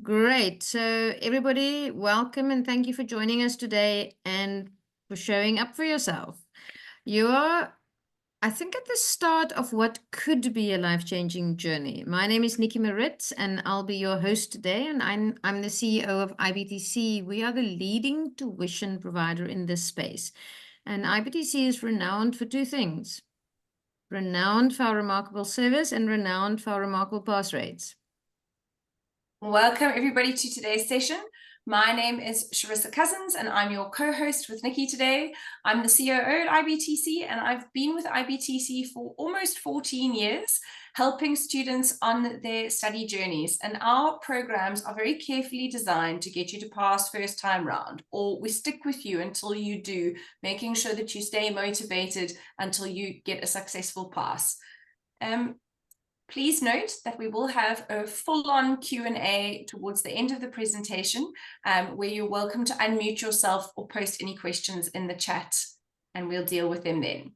Great. So everybody, welcome and thank you for joining us today and for showing up for yourself. You are, I think, at the start of what could be a life-changing journey. My name is Nikki Maritz and I'll be your host today, and I'm the CEO of IBTC. We are the leading tuition provider in this space. And IBTC is renowned for two things: renowned for our remarkable service and renowned for our remarkable pass rates. Welcome everybody to today's session. My name is Charissa and I'm your co-host with Nikki today. I'm the COO at IBTC and I've been with IBTC for almost 14 years, helping students on their study journeys. And our programs are very carefully designed to get you to pass first time round, or we stick with you until you do, making sure that you stay motivated until you get a successful pass. Please note that we will have a full-on Q&A towards the end of the presentation, where you're welcome to unmute yourself or post any questions in the chat, and we'll deal with them then.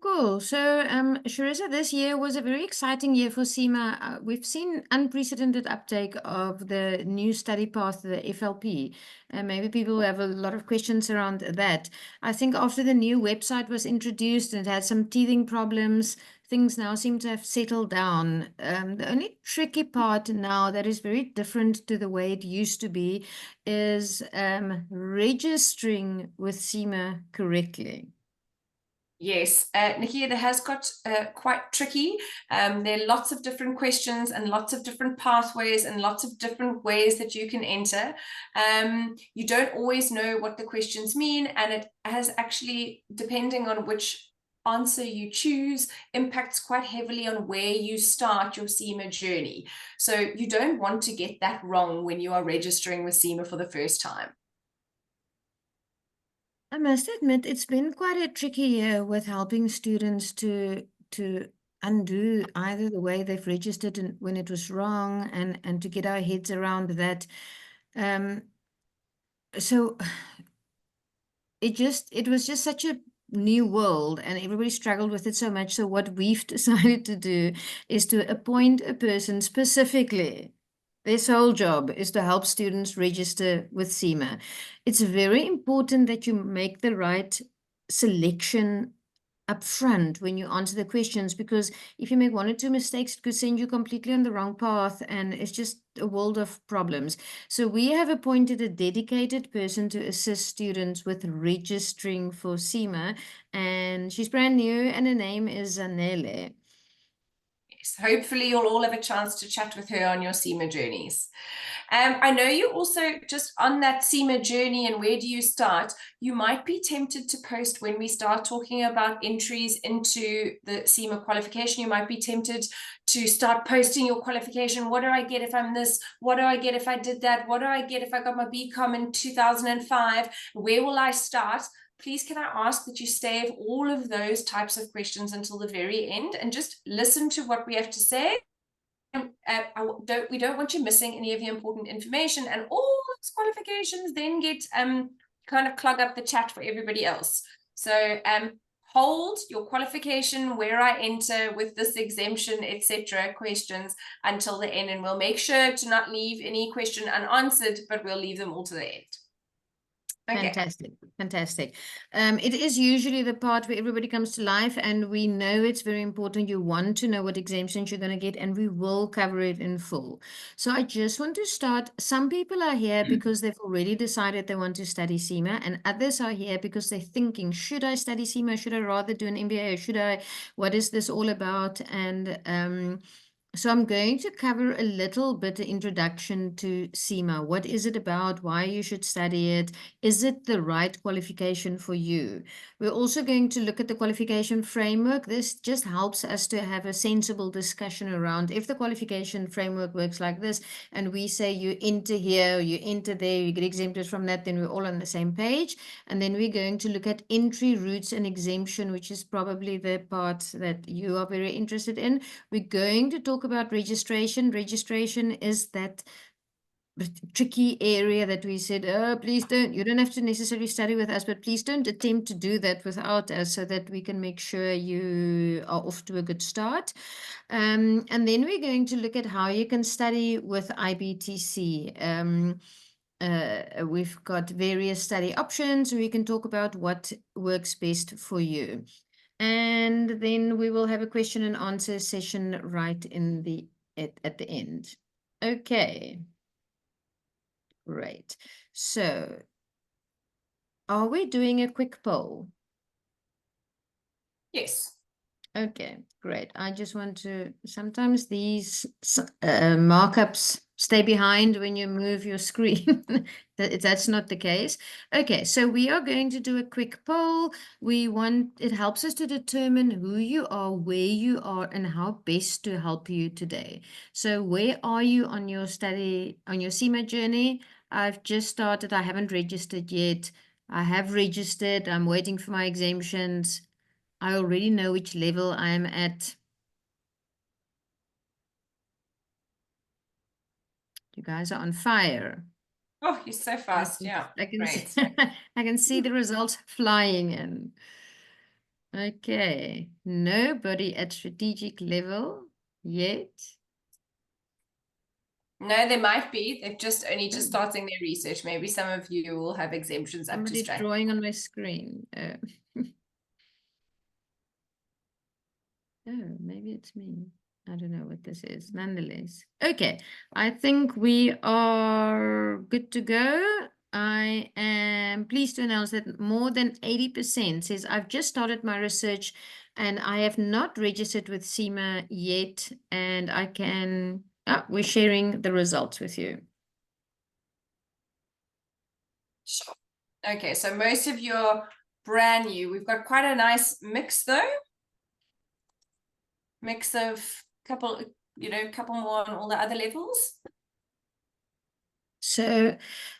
Cool. So, Charissa, this year was a very exciting year for CIMA. We've seen unprecedented uptake of the new study path, the FLP. And maybe people have a lot of questions around that. I think after the new website was introduced and it had some teething problems, things now seem to have settled down. The only tricky part now that is very different to the way it used to be is registering with CIMA correctly. Yes, Nikki, it has got quite tricky. There are lots of different questions and lots of different pathways and lots of different ways that you can enter. You don't always know what the questions mean, and it has actually, depending on which answer you choose, impacts quite heavily on where you start your CIMA journey. So you don't want to get that wrong when you are registering with CIMA for the first time. I must admit, it's been quite a tricky year with helping students to undo either the way they've registered and when it was wrong, and to get our heads around that. So it was just such a new world and everybody struggled with it so much. So what we've decided to do is to appoint a person specifically. Their sole job is to help students register with CIMA. It's very important that you make the right selection up front when you answer the questions, because if you make one or two mistakes, it could send you completely on the wrong path, and it's just a world of problems. So we have appointed a dedicated person to assist students with registering for CIMA, and she's brand new, and her name is Zanele. Hopefully you'll all have a chance to chat with her on your CIMA journeys. I know you also, just on that CIMA journey and where do you start, you might be tempted to post when we start talking about entries into the CIMA qualification. You might be tempted to start posting your qualification. What do I get if I'm this? What do I get if I did that? What do I get if I got my BCom in 2005? Where will I start? Please can I ask that you save all of those types of questions until the very end and just listen to what we have to say. We don't want you missing any of the important information, and all those qualifications then get kind of clog up the chat for everybody else. So hold your qualification, where I enter with this exemption, etc. questions until the end, and we'll make sure to not leave any question unanswered, but we'll leave them all to the end. Okay. Fantastic. It is usually the part where everybody comes to life, and we know it's very important. You want to know what exemptions you're going to get, and we will cover it in full. So I just want to start. Some people are here because they've already decided they want to study CIMA, and others are here because they're thinking, should I study CIMA? Should I rather do an MBA? Or what is this all about? And so I'm going to cover a little bit of introduction to CIMA. What is it about? Why you should study it? Is it the right qualification for you? We're also going to look at the qualification framework. This just helps us to have a sensible discussion around if the qualification framework works like this, and we say you enter here, you enter there, you get exempted from that, then we're all on the same page. And then we're going to look at entry routes and exemption, which is probably the part that you are very interested in. We're going to talk about registration. Registration is that tricky area that we said, oh, please don't, you don't have to necessarily study with us, but please don't attempt to do that without us so that we can make sure you are off to a good start. And then we're going to look at how you can study with IBTC. We've got various study options. We can talk about what works best for you. And then we will have a question and answer session right in the at the end. Okay. Great. So, are we doing a quick poll? Yes. Okay, great. I just want to, sometimes these markups stay behind when you move your screen. That's not the case. Okay, so we are going to do a quick poll. It helps us to determine who you are, where you are, and how best to help you today. So where are you on your CIMA journey? I've just started. I haven't registered yet. I have registered. I'm waiting for my exemptions. I already know which level I'm at. You guys are on fire. Oh, you're so fast. Yeah, I can great. see, I can see the results flying in. Okay, nobody at strategic level yet. No, there might be. They've just only just Oh. starting their research. Maybe some of you will have exemptions up to Somebody strength. drawing on my screen. Oh, maybe it's me. I don't know what this is. Nonetheless. Okay, I think we are good to go. I am pleased to announce that more than 80% says I've just started my research and I have not registered with CIMA yet. And I can, we're sharing the results with you. Sure. Okay, so most of you are brand new. We've got quite a nice mix though. Mix of couple more on all the other levels. So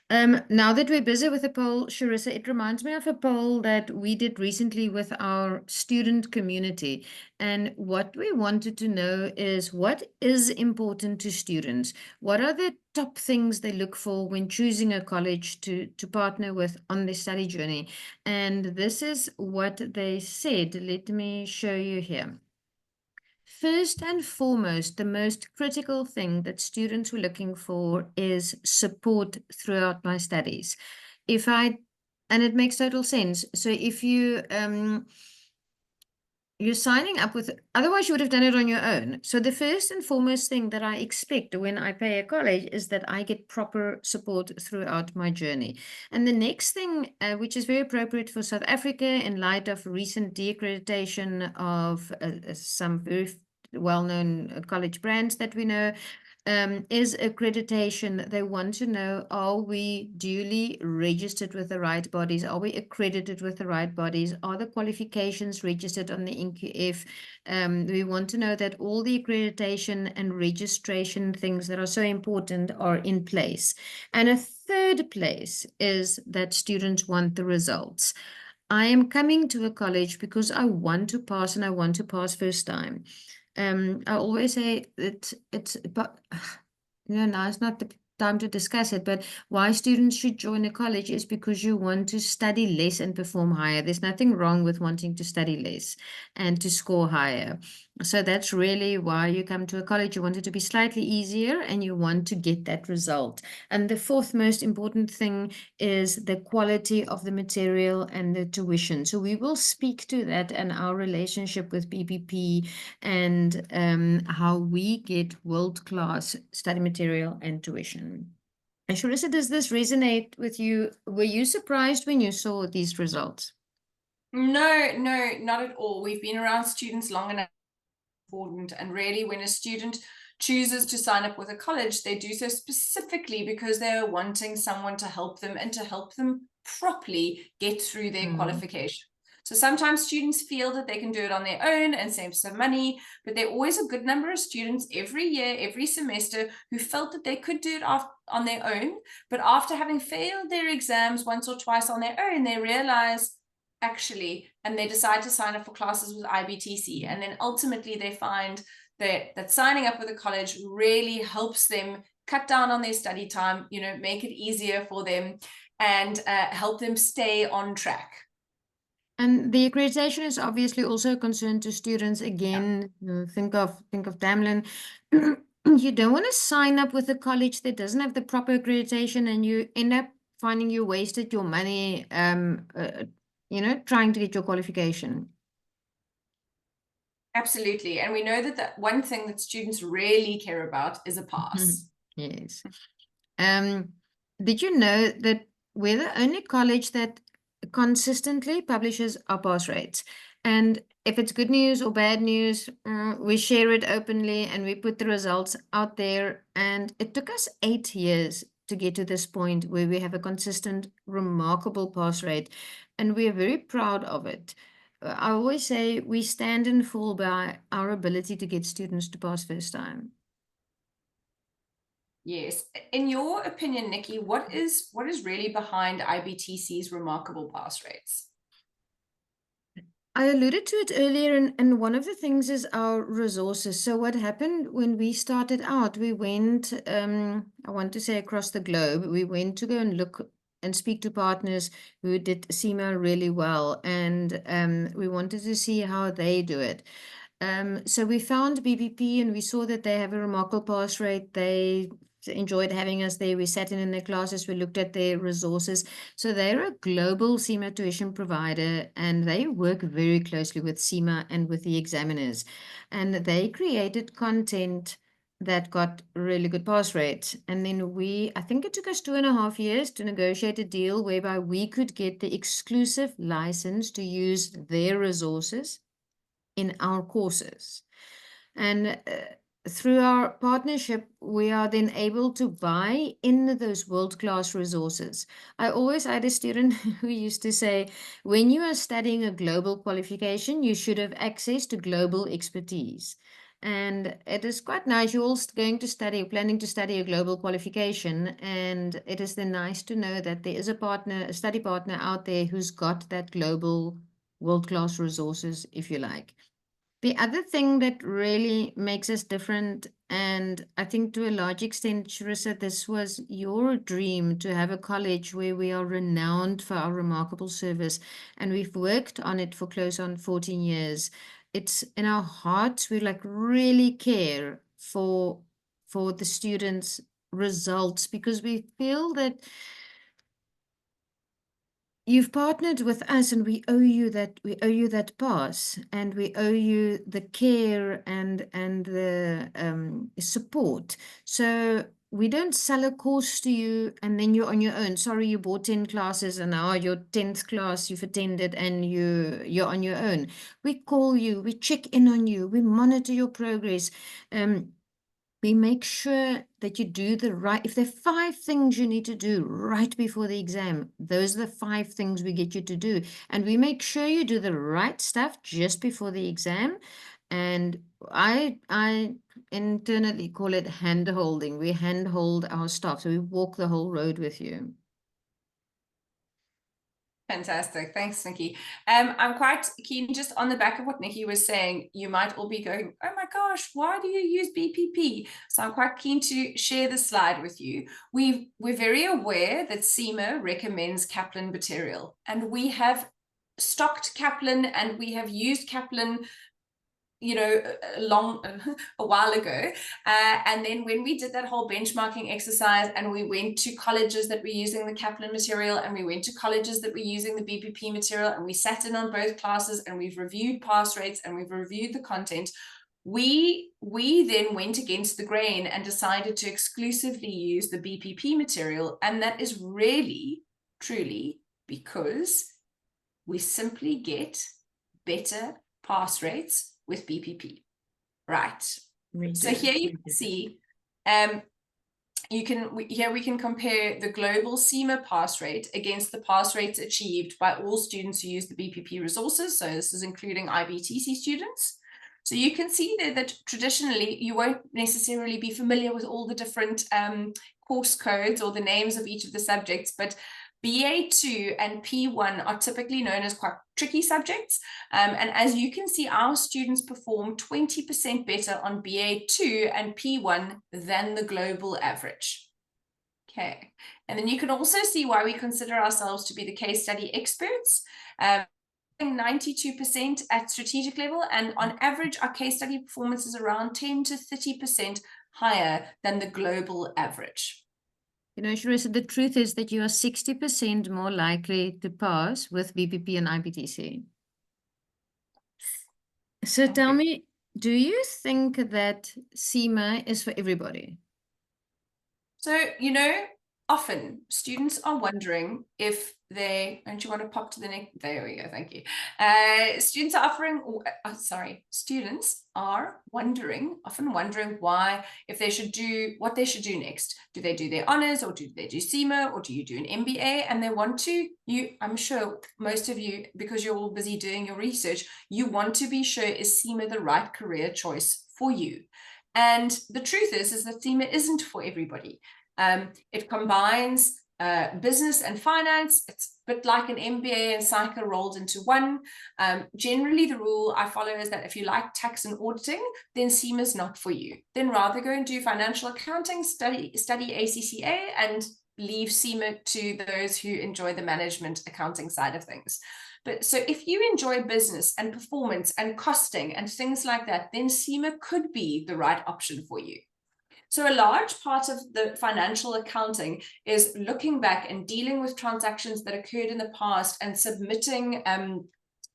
now that we're busy with the poll, Charissa, it reminds me of a poll that we did recently with our student community. And what we wanted to know is what is important to students? What are the top things they look for when choosing a college to partner with on their study journey? And this is what they said. Let me show you here. First and foremost, the most critical thing that students were looking for is support throughout my studies. And it makes total sense. So if you're signing up with, otherwise you would have done it on your own. So the first and foremost thing that I expect when I pay a college is that I get proper support throughout my journey. And the next thing, which is very appropriate for South Africa in light of recent de-accreditation of some very well-known college brands that we know, is accreditation. They want to know, are we duly registered with the right bodies? Are we accredited with the right bodies? Are the qualifications registered on the NQF? We want to know that all the accreditation and registration things that are so important are in place. And a third place is that students want the results. I am coming to a college because I want to pass and I want to pass first time. I always say but now it's not the time to discuss it, but why students should join a college is because you want to study less and perform higher. There's nothing wrong with wanting to study less and to score higher. So that's really why you come to a college. You want it to be slightly easier and you want to get that result. And the fourth most important thing is the quality of the material and the tuition. So we will speak to that and our relationship with BBP and how we get world-class study material and tuition. And Charissa, does this resonate with you? Were you surprised when you saw these results? No, not at all. We've been around students long enough. Important, and really when a student chooses to sign up with a college, they do so specifically because they are wanting someone to help them and to help them properly get through their qualification. So sometimes students feel that they can do it on their own and save some money, but there are always a good number of students every year, every semester, who felt that they could do it on their own, but after having failed their exams once or twice on their own, they realize actually, and they decide to sign up for classes with IBTC. And then ultimately they find that signing up with a college really helps them cut down on their study time, you know, make it easier for them, and help them stay on track. And the accreditation is obviously also a concern to students. Again, think of Tamlin. You don't want to sign up with a college that doesn't have the proper accreditation, and you end up finding you wasted your money, trying to get your qualification. Absolutely. And we know that the one thing that students really care about is a pass. Yes. Did you know that we're the only college that consistently publishes our pass rates? And if it's good news or bad news, we share it openly and we put the results out there. And it took us 8 years to get to this point where we have a consistent, remarkable pass rate. And we are very proud of it. I always say we stand and fall by our ability to get students to pass first time. Yes. In your opinion, Nikki, what is really behind IBTC's remarkable pass rates? I alluded to it earlier, and one of the things is our resources. So what happened when we started out, we went, I want to say across the globe, we went to go and look and speak to partners who did CIMA really well, and we wanted to see how they do it. So we found BPP and we saw that they have a remarkable pass rate. They enjoyed having us there. We sat in their classes. We looked at their resources. So they're a global CIMA tuition provider, and they work very closely with CIMA and with the examiners. And they created content that got really good pass rates. And then I think it took us 2.5 years to negotiate a deal whereby we could get the exclusive license to use their resources in our courses. And through our partnership, we are then able to buy in those world-class resources. I always had a student who used to say, when you are studying a global qualification, you should have access to global expertise. And it is quite nice. You're all planning to study a global qualification. And it is then nice to know that there is a study partner out there who's got that global world-class resources, if you like. The other thing that really makes us different, and I think to a large extent, Charissa, this was your dream to have a college where we are renowned for our remarkable service, and we've worked on it for close on 14 years. It's in our hearts. We really care for the students' results because we feel that you've partnered with us, and we owe you that pass, and we owe you the care and the support. So we don't sell a course to you and then you're on your own. Sorry, you bought 10 classes and now your 10th class you've attended and you're on your own. We call you, we check in on you, we monitor your progress. We make sure that you do if there are 5 things you need to do right before the exam, those are the 5 things we get you to do. And we make sure you do the right stuff just before the exam. And I internally call it hand-holding. We hand-hold our staff, so we walk the whole road with you. Fantastic. Thanks, Nikki. I'm quite keen, just on the back of what Nikki was saying, you might all be going, oh my gosh, why do you use BPP? So I'm quite keen to share the slide with you. We're very aware that CIMA recommends Kaplan material, and we have stocked Kaplan and we have used Kaplan a while ago, and then when we did that whole benchmarking exercise and we went to colleges that were using the Kaplan material and we went to colleges that were using the BPP material, and we sat in on both classes and we've reviewed pass rates and we've reviewed the content, we then went against the grain and decided to exclusively use the BPP material. And that is really truly because we simply get better pass rates with BPP, right? So here you can see, we can compare the global CIMA pass rate against the pass rates achieved by all students who use the BPP resources. So this is including IBTC students. So you can see there that traditionally you won't necessarily be familiar with all the different course codes or the names of each of the subjects, but BA2 and P1 are typically known as quite tricky subjects. And as you can see, our students perform 20% better on BA2 and P1 than the global average. Okay, and then you can also see why we consider ourselves to be the case study experts. 92% at strategic level, and on average, our case study performance is around 10 to 30% higher than the global average. You know, Charissa, the truth is that you are 60% more likely to pass with BPP and IBTC. So tell me, do you think that CIMA is for everybody? So, you know, often students are wondering if they, don't you want to pop to the next, there we go, thank you. Students are often wondering why, if they should do, what they should do next. Do they do their honors, or do they do CIMA, or do you do an MBA? And they want to, I'm sure most of you, because you're all busy doing your research, you want to be sure, is CIMA the right career choice for you? And the truth is that CIMA isn't for everybody. It combines business and finance. It's a bit like an MBA and psycho rolled into one. Generally, the rule I follow is that if you like tax and auditing, then CIMA is not for you. Then rather go and do financial accounting, study ACCA, and leave CIMA to those who enjoy the management accounting side of things. But so if you enjoy business and performance and costing and things like that, then CIMA could be the right option for you. So a large part of the financial accounting is looking back and dealing with transactions that occurred in the past and submitting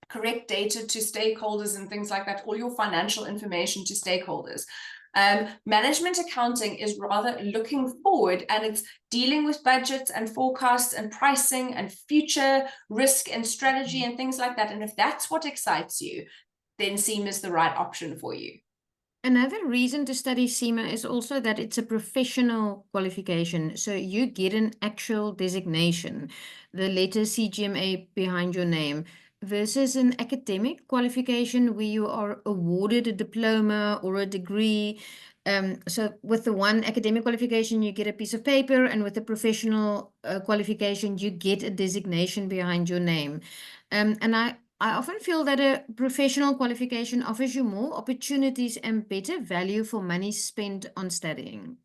correct data to stakeholders and things like that, all your financial information to stakeholders. Management accounting is rather looking forward, and it's dealing with budgets and forecasts and pricing and future risk and strategy and things like that. And if that's what excites you, then CIMA is the right option for you. Another reason to study CIMA is also that it's a professional qualification. So you get an actual designation, the letter CGMA behind your name, versus an academic qualification where you are awarded a diploma or a degree. So with the one academic qualification, you get a piece of paper, and with the professional qualification, you get a designation behind your name. And I often feel that a professional qualification offers you more opportunities and better value for money spent on studying.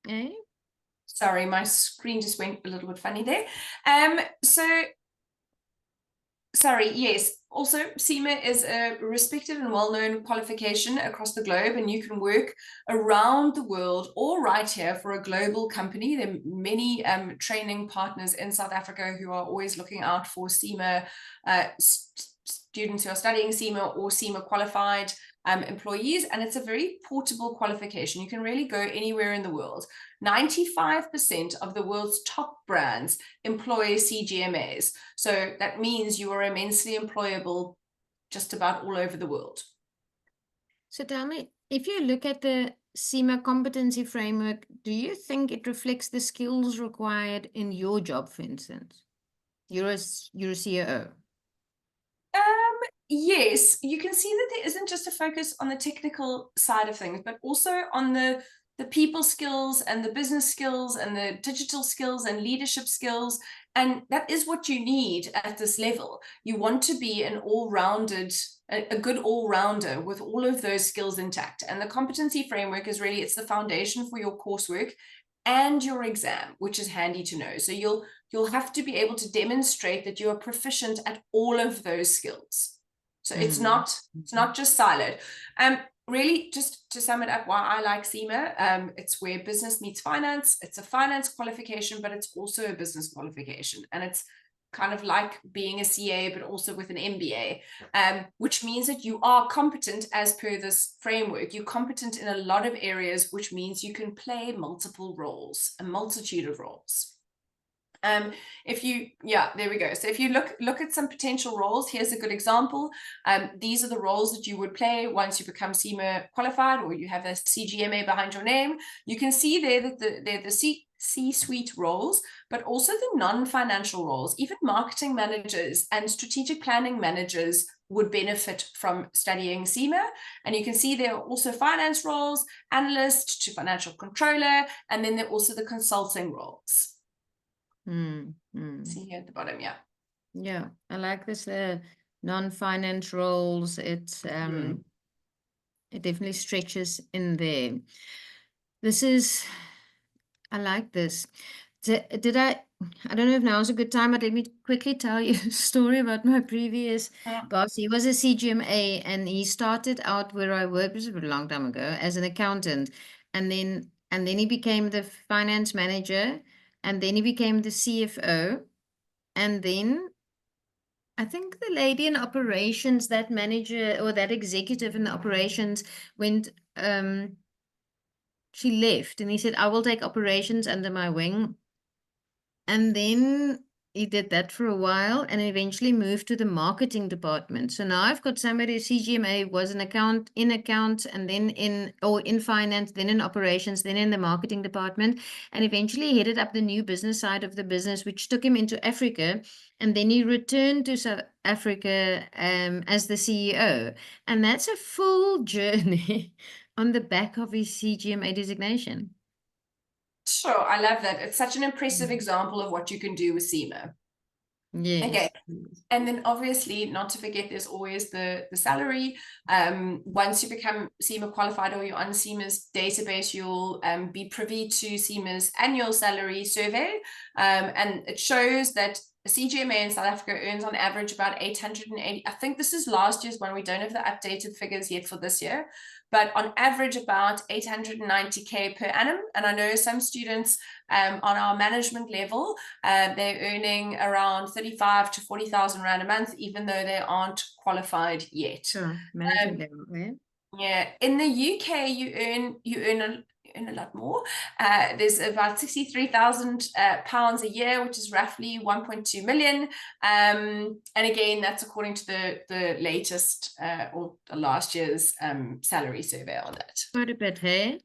Okay. Sorry, my screen just went a little bit funny there. Sorry, yes. Also, CIMA is a respected and well-known qualification across the globe, and you can work around the world or right here for a global company. There are many training partners in South Africa who are always looking out for CIMA students who are studying CIMA or CIMA qualified employees, and it's a very portable qualification. You can really go anywhere in the world. 95% of the world's top brands employ CGMAs. So that means you are immensely employable just about all over the world. So tell me, if you look at the CIMA competency framework, do you think it reflects the skills required in your job, for instance? You're a COO. Yes, you can see that there isn't just a focus on the technical side of things, but also on the people skills and the business skills and the digital skills and leadership skills. And that is what you need at this level. You want to be an all-rounded, a good all-rounder with all of those skills intact. And the competency framework is really, it's the foundation for your coursework and your exam, which is handy to know. So you'll have to be able to demonstrate that you are proficient at all of those skills. So it's not just siloed. Really, just to sum it up, why I like CIMA, it's where business meets finance. It's a finance qualification, but it's also a business qualification. And it's kind of like being a CA, but also with an MBA, which means that you are competent as per this framework. You're competent in a lot of areas, which means you can play multiple roles, a multitude of roles. There we go. So if you look at some potential roles, here's a good example. These are the roles that you would play once you become CIMA qualified, or you have a CGMA behind your name. You can see there that they're the C-suite roles, but also the non-financial roles, even marketing managers and strategic planning managers would benefit from studying CIMA. And you can see there are also finance roles, analyst to financial controller, and then there are also the consulting roles. See here at the bottom, yeah. Yeah, I like this non-finance roles. It definitely stretches in there. I like this. I don't know if now is a good time, but let me quickly tell you a story about my previous boss. He was a CGMA and he started out where I worked, this was a long time ago, as an accountant. And then he became the finance manager, and then he became the CFO. And then I think the lady in operations, that manager or that executive in the operations went, she left, and he said, I will take operations under my wing. And then he did that for a while and eventually moved to the marketing department. So now I've got somebody, CGMA was in accounts and then in finance, then in operations, then in the marketing department, and eventually headed up the new business side of the business, which took him into Africa. And then he returned to South Africa as the CEO. And that's a full journey on the back of his CGMA designation. Sure, I love that. It's such an impressive example of what you can do with CIMA. Yes. Okay. And then obviously, not to forget, there's always the salary. Once you become CIMA qualified or you're on CIMA's database, you'll be privy to CIMA's annual salary survey. And it shows that a CGMA in South Africa earns on average about 880. I think this is last year's one. We don't have the updated figures yet for this year, but on average about 890K per annum. And I know some students on our management level, they're earning around 35 to 40,000 Rand a month, even though they aren't qualified yet. Sure, management level, yeah. Yeah, in the UK, you earn a lot more. There's about 63,000 pounds a year, which is roughly 1.2 million. And again, that's according to the latest or last year's salary survey on that. Quite a bit, hey?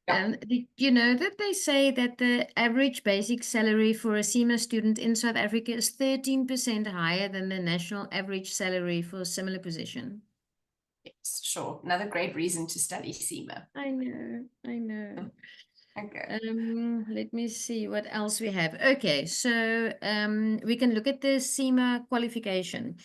Yeah. Did you know that they say that the average basic salary for a CIMA student in South Africa is 13% higher than the national average salary for a similar position? Yes, sure. Another great reason to study CIMA. I know. Okay. Let me see what else we have. Okay, so we can look at the CIMA qualification.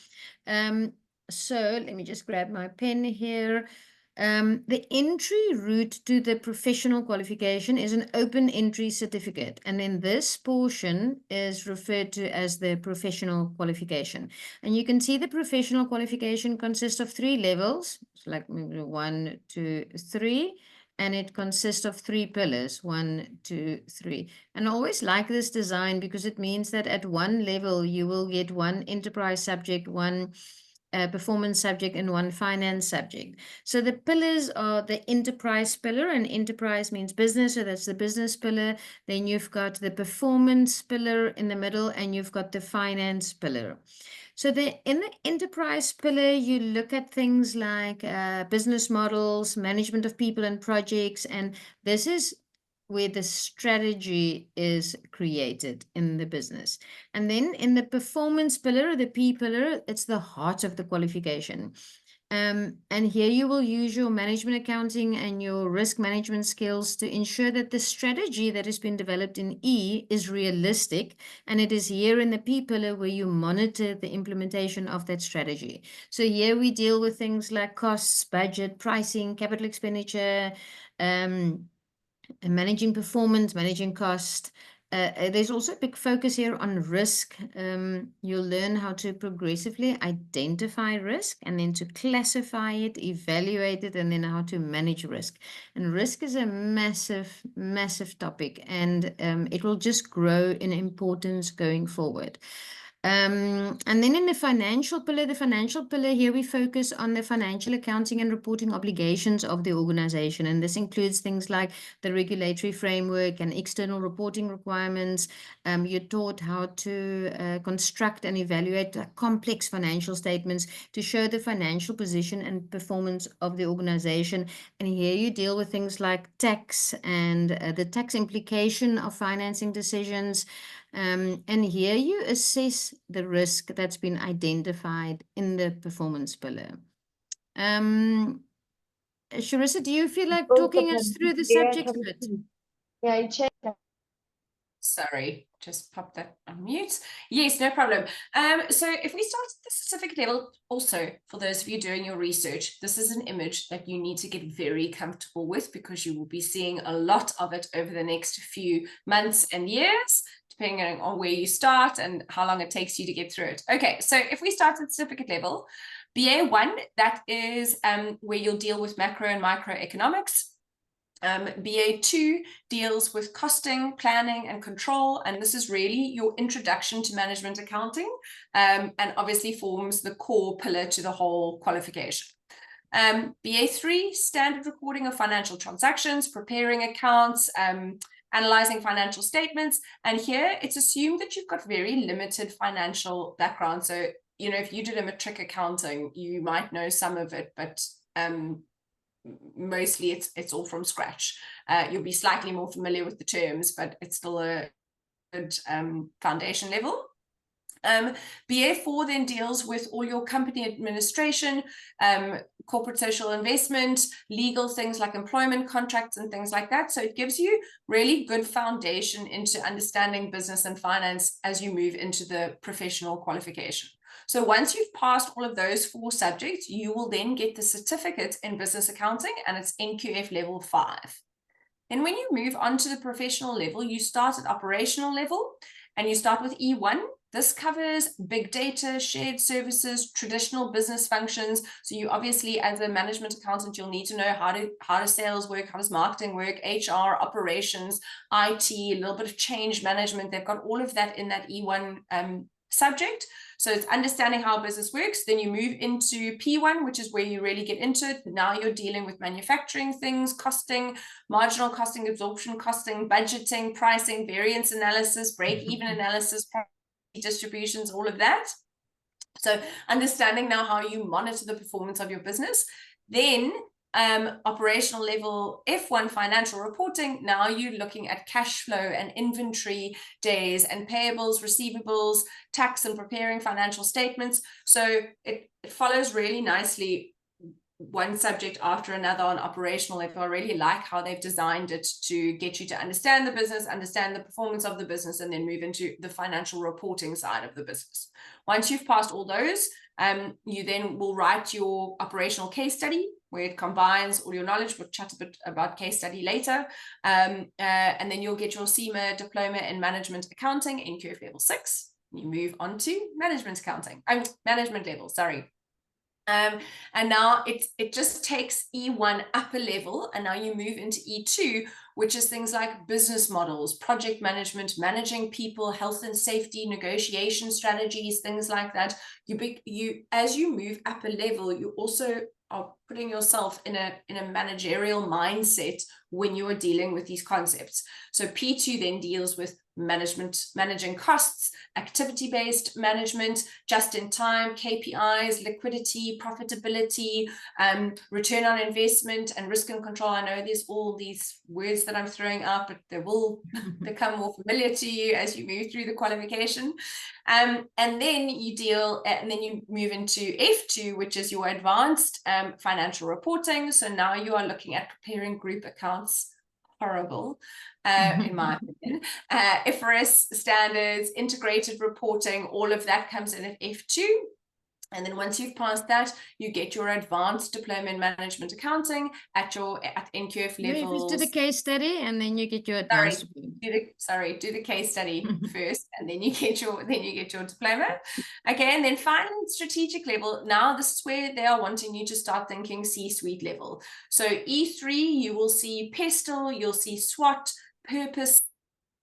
So let me just grab my pen here. The entry route to the professional qualification is an open entry certificate, and then this portion is referred to as the professional qualification. And you can see the professional qualification consists of 3 levels, like 1, 2, 3. And it consists of 3 pillars, 1, 2, 3. And I always like this design because it means that at one level you will get 1 enterprise subject, 1 performance subject, and 1 finance subject. So the pillars are the enterprise pillar, and enterprise means business, so that's the business pillar. Then you've got the performance pillar in the middle, and you've got the finance pillar. So in the enterprise pillar, you look at things like business models, management of people and projects, and this is where the strategy is created in the business. And then in the performance pillar, the P pillar, it's the heart of the qualification. And here you will use your management accounting and your risk management skills to ensure that the strategy that has been developed in E is realistic. And it is here in the P pillar where you monitor the implementation of that strategy. So here we deal with things like costs, budget, pricing, capital expenditure, managing performance, managing cost. There's also a big focus here on risk. You'll learn how to progressively identify risk and then to classify it, evaluate it, and then how to manage risk. And risk is a massive, massive topic, and it will just grow in importance going forward. And then in the financial pillar here, we focus on the financial accounting and reporting obligations of the organization. And this includes things like the regulatory framework and external reporting requirements. You're taught how to construct and evaluate complex financial statements to show the financial position and performance of the organization. And here you deal with things like tax and the tax implication of financing decisions. And here you assess the risk that's been identified in the performance pillar. Charissa, do you feel like talking us through the subject a bit? Yeah, I checked that. Sorry, just pop that on mute. Yes, no problem. So if we start at the certificate level, also for those of you doing your research, this is an image that you need to get very comfortable with, because you will be seeing a lot of it over the next few months and years, depending on where you start and how long it takes you to get through it. Okay, so if we start at certificate level, BA1, that is where you'll deal with macro and microeconomics. BA2 deals with costing, planning, and control, and this is really your introduction to management accounting, and obviously forms the core pillar to the whole qualification. BA3, standard recording of financial transactions, preparing accounts, analyzing financial statements, and here it's assumed that you've got very limited financial background. So, you know, if you did a matric accounting, you might know some of it, but mostly it's all from scratch. You'll be slightly more familiar with the terms, but it's still a good foundation level. BA4 then deals with all your company administration, corporate social investment, legal things like employment contracts and things like that. So it gives you really good foundation into understanding business and finance as you move into the professional qualification. So once you've passed all of those 4 subjects, you will then get the certificate in business accounting, and it's NQF level 5. And when you move on to the professional level, you start at operational level, and you start with E1. This covers big data, shared services, traditional business functions. So you obviously, as a management accountant, you'll need to know how does sales work, how does marketing work, HR, operations, IT, a little bit of change management. They've got all of that in that E1 subject. So it's understanding how business works. Then you move into P1, which is where you really get into it. Now you're dealing with manufacturing things, costing, marginal costing, absorption costing, budgeting, pricing, variance analysis, break-even analysis, distributions, all of that. So understanding now how you monitor the performance of your business. Then operational level F1 financial reporting. Now you're looking at cash flow and inventory days and payables, receivables, tax, and preparing financial statements. So it follows really nicely, one subject after another on operational level. I really like how they've designed it to get you to understand the business, understand the performance of the business, and then move into the financial reporting side of the business. Once you've passed all those, you then will write your operational case study, where it combines all your knowledge. We'll chat a bit about case study later. And then you'll get your CIMA diploma in management accounting, NQF level 6. You move on to management accounting, management level, sorry. And now it just takes E1 up a level, and now you move into E2, which is things like business models, project management, managing people, health and safety, negotiation strategies, things like that. As you move up a level, you also are putting yourself in a managerial mindset when you are dealing with these concepts. So P2 then deals with managing costs, activity-based management, just-in-time, KPIs, liquidity, profitability, return on investment, and risk and control. I know there's all these words that I'm throwing out, but they will become more familiar to you as you move through the qualification. And then you move into F2, which is your advanced financial reporting. So now you are looking at preparing group accounts. Horrible, in my opinion. IFRS standards, integrated reporting, all of that comes in at F2. And then once you've passed that, you get your advanced diploma in management accounting at NQF levels. Do the case study, and then you get your advanced. Do the case study first, and then you get your diploma. Okay, and then finally, strategic level. Now this is where they are wanting you to start thinking C-suite level. So E3, you will see PESTLE, you'll see SWOT, purpose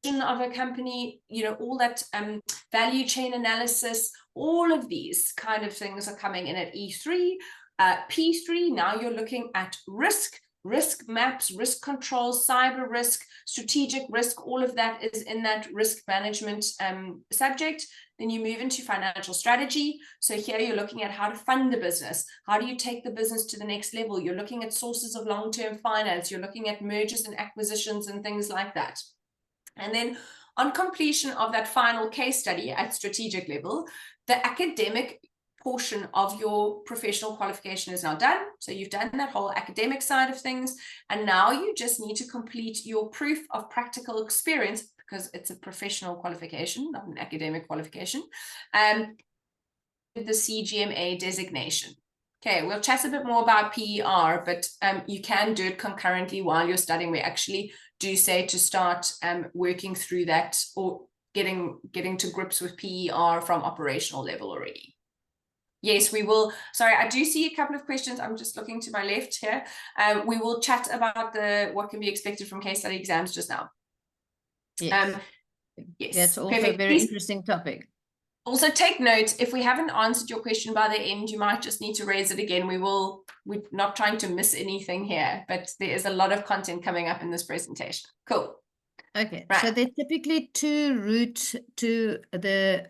of a company, all that value chain analysis, all of these kind of things are coming in at E3. P3, now you're looking at risk maps, risk control, cyber risk, strategic risk, all of that is in that risk management subject. Then you move into financial strategy. So here you're looking at how to fund the business. How do you take the business to the next level? You're looking at sources of long-term finance. You're looking at mergers and acquisitions and things like that. And then on completion of that final case study at strategic level, the academic portion of your professional qualification is now done. So you've done that whole academic side of things, and now you just need to complete your proof of practical experience, because it's a professional qualification, not an academic qualification, the CGMA designation. Okay, we'll chat a bit more about PER, but you can do it concurrently while you're studying. We actually do say to start working through that, or getting to grips with PER from operational level already. Yes, we will. Sorry, I do see a couple of questions. I'm just looking to my left here. We will chat about what can be expected from case study exams just now. Yes. Yes, That's also perfect. a very interesting topic. Also take note, if we haven't answered your question by the end, you might just need to raise it again. We're not trying to miss anything here, but there is a lot of content coming up in this presentation. Cool. Okay, Right. so there are typically two routes to the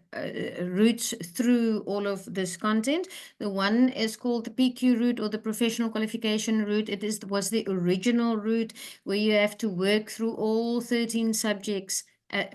routes through all of this content. The one is called the PQ route, or the professional qualification route. It was the original route where you have to work through all 13 subjects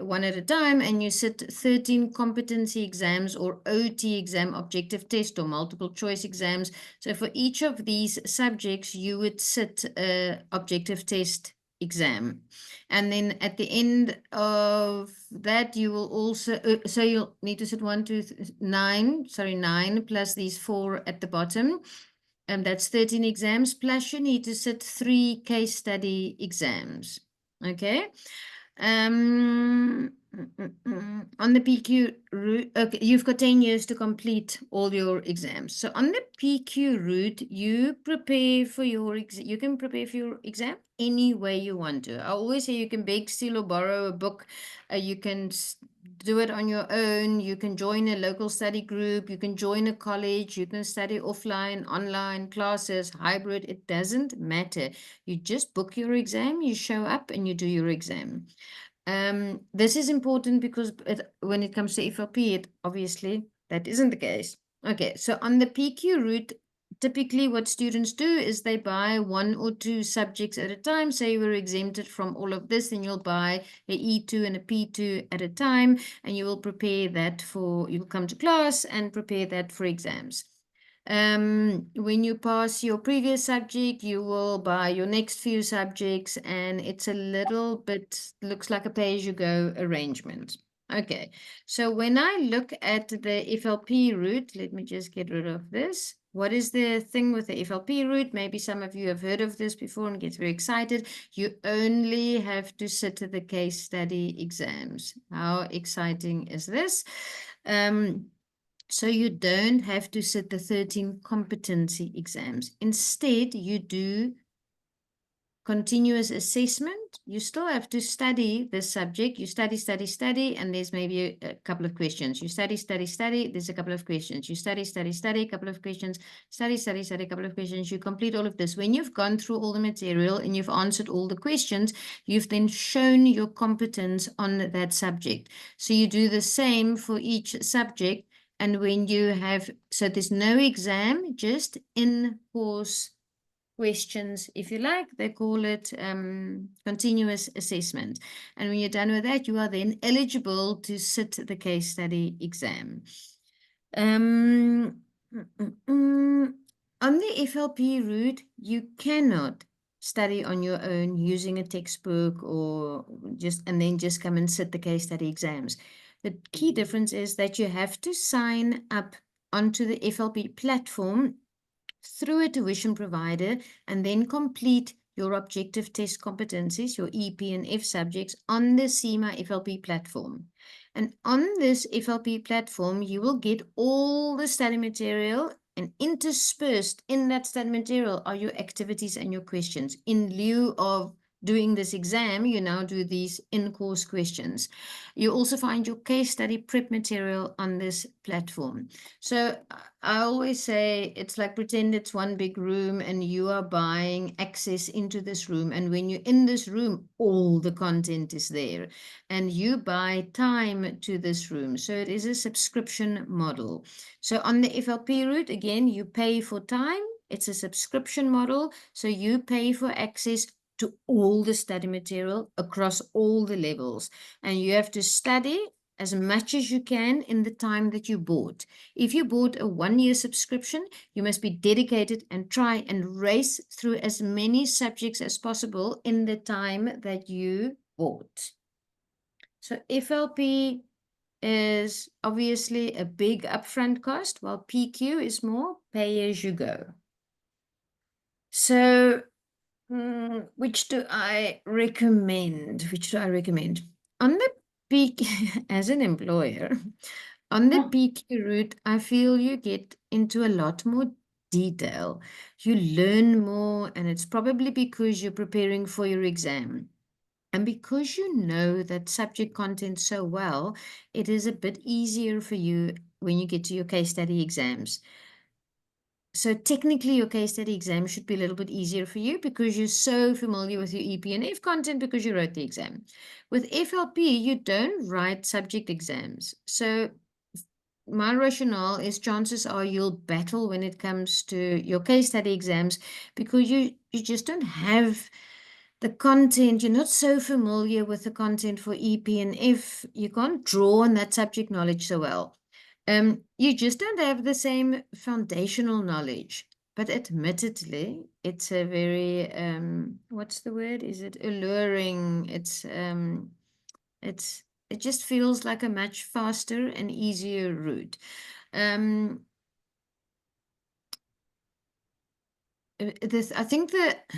one at a time, and you sit 13 competency exams or OT exam, objective test, or multiple choice exams. So for each of these subjects, you would sit an objective test exam, and then at the end of that you will also so you'll need to sit 9 plus these 4 at the bottom, and that's 13 exams, plus you need to sit 3 case study exams. Okay. On the PQ route, okay, you've got 10 years to complete all your exams. So on the PQ route, you prepare for your you can prepare for your exam any way you want to. I always say you can beg, steal, or borrow a book. You can do it on your own. You can join a local study group. You can join a college. You can study offline, online, classes, hybrid. It doesn't matter. You just book your exam, you show up, and you do your exam. This is important because when it comes to FLP, obviously that isn't the case. Okay, so on the PQ route, typically what students do is they buy 1 or 2 subjects at a time. Say you were exempted from all of this, then you'll buy a E2 and a P2 at a time, and you will prepare that you'll come to class and prepare that for exams. When you pass your previous subject, you will buy your next few subjects, and it's a little bit, looks like a pay-as-you-go arrangement. Okay, so when I look at the FLP route, let me just get rid of this. What is the thing with the FLP route? Maybe some of you have heard of this before and get very excited. You only have to sit the case study exams. How exciting is this? So you don't have to sit the 13 competency exams. Instead, you do continuous assessment. You still have to study the subject. You study, and there's maybe a couple of questions. You study, there's a couple of questions. You study, a couple of questions. Study, a couple of questions. You complete all of this. When you've gone through all the material and you've answered all the questions, you've then shown your competence on that subject. So you do the same for each subject. And when you have, so there's no exam, just in-course questions, if you like. They call it continuous assessment. And when you're done with that, you are then eligible to sit the case study exam. On the FLP route, you cannot study on your own using a textbook or and then just come and sit the case study exams. The key difference is that you have to sign up onto the FLP platform through a tuition provider and then complete your objective test competencies, your EP and F subjects, on the CIMA FLP platform. And on this FLP platform, you will get all the study material, and interspersed in that study material are your activities and your questions. In lieu of doing this exam, you now do these in-course questions. You also find your case study prep material on this platform. So I always say it's like pretend it's one big room and you are buying access into this room. And when you're in this room, all the content is there. And you buy time to this room. So it is a subscription model. So on the FLP route, again, you pay for time. It's a subscription model. So you pay for access to all the study material across all the levels. And you have to study as much as you can in the time that you bought. If you bought a 1-year subscription, you must be dedicated and try and race through as many subjects as possible in the time that you bought. So FLP is obviously a big upfront cost, while PQ is more pay as you go. So which do I recommend? On the peak, as an employer, on the PQ route, I feel you get into a lot more detail. You learn more, and it's probably because you're preparing for your exam. And because you know that subject content so well, it is a bit easier for you when you get to your case study exams. So technically your case study exam should be a little bit easier for you because you're so familiar with your EP and F content because you wrote the exam. With FLP, you don't write subject exams. So my rationale is chances are you'll battle when it comes to your case study exams because you just don't have the content. You're not so familiar with the content for EP and F. You can't draw on that subject knowledge so well. You just don't have the same foundational knowledge, but admittedly, it's a very, what's the word? Is it alluring? It just feels like a much faster and easier route. I think that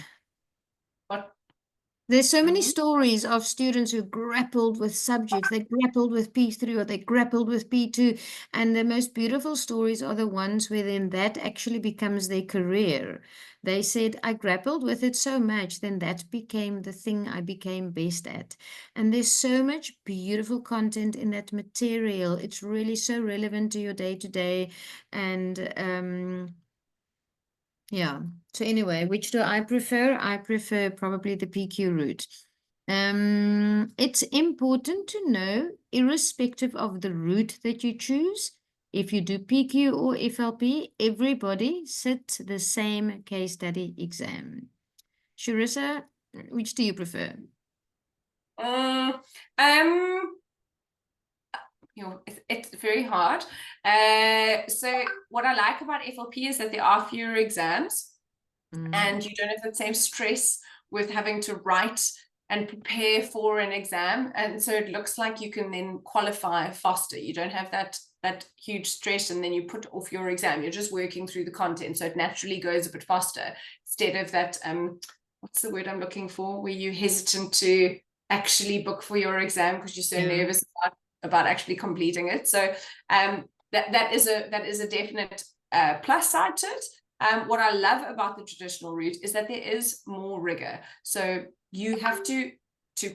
there's so many stories of students who grappled with subjects. They grappled with P3 or they grappled with P2. And the most beautiful stories are the ones where then that actually becomes their career. They said, I grappled with it so much, then that became the thing I became best at. And there's so much beautiful content in that material. It's really so relevant to your day-to-day. And yeah. So anyway, which do I prefer? I prefer probably the PQ route. It's important to know, irrespective of the route that you choose, if you do PQ or FLP, everybody sits the same case study exam. Charissa, which do you prefer? It's very hard. So what I like about FLP is that there are fewer exams and you don't have the same stress with having to write and prepare for an exam. And so it looks like you can then qualify faster. You don't have that huge stress and then you put off your exam. You're just working through the content. So it naturally goes a bit faster instead of that, what's the word I'm looking for, where you're hesitant to actually book for your exam because you're so nervous about actually completing it. So that is a definite plus side to it. What I love about the traditional route is that there is more rigor. So you have to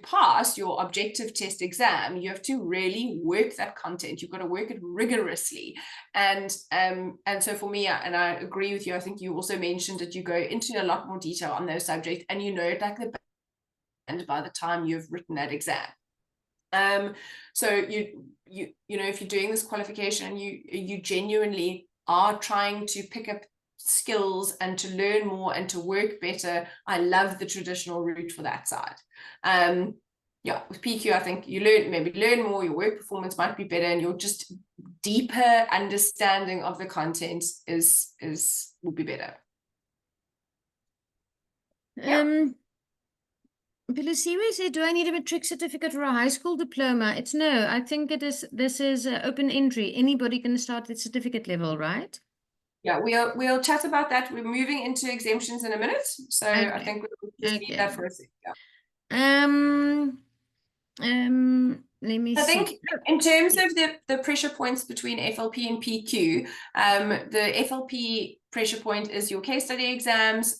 pass your objective test exam, you have to really work that content. You've got to work it rigorously. And so for me, and I agree with you, I think you also mentioned that you go into a lot more detail on those subjects and you know it like the band by the time you've written that exam. So you know, if you're doing this qualification, you genuinely are trying to pick up skills and to learn more and to work better. I love the traditional route for that side. Yeah, with PQ, I think you learn more, your work performance might be better, and your just deeper understanding of the content will be better. Pelisiwe said, do I need a matric certificate or a high school diploma? It's no. I think this is open entry. Anybody can start at certificate level, right? Yeah, we'll chat about that. We're moving into exemptions in a minute, so okay. I think we'll just leave that for a second. Yeah. Let me see. I think in terms of the pressure points between FLP and PQ, the FLP pressure point is your case study exams.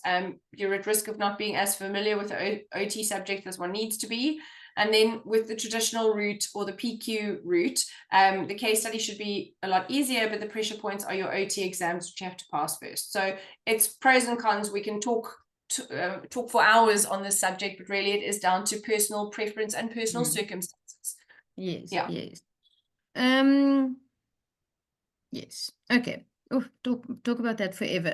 You're at risk of not being as familiar with the OT subject as one needs to be. And then with the traditional route or the PQ route, the case study should be a lot easier, but the pressure points are your OT exams, which you have to pass first. So it's pros and cons. We can talk for hours on this subject, but really it is down to personal preference and personal circumstances. Yes, yeah. Yes. Yes. Okay. Oh, talk about that forever.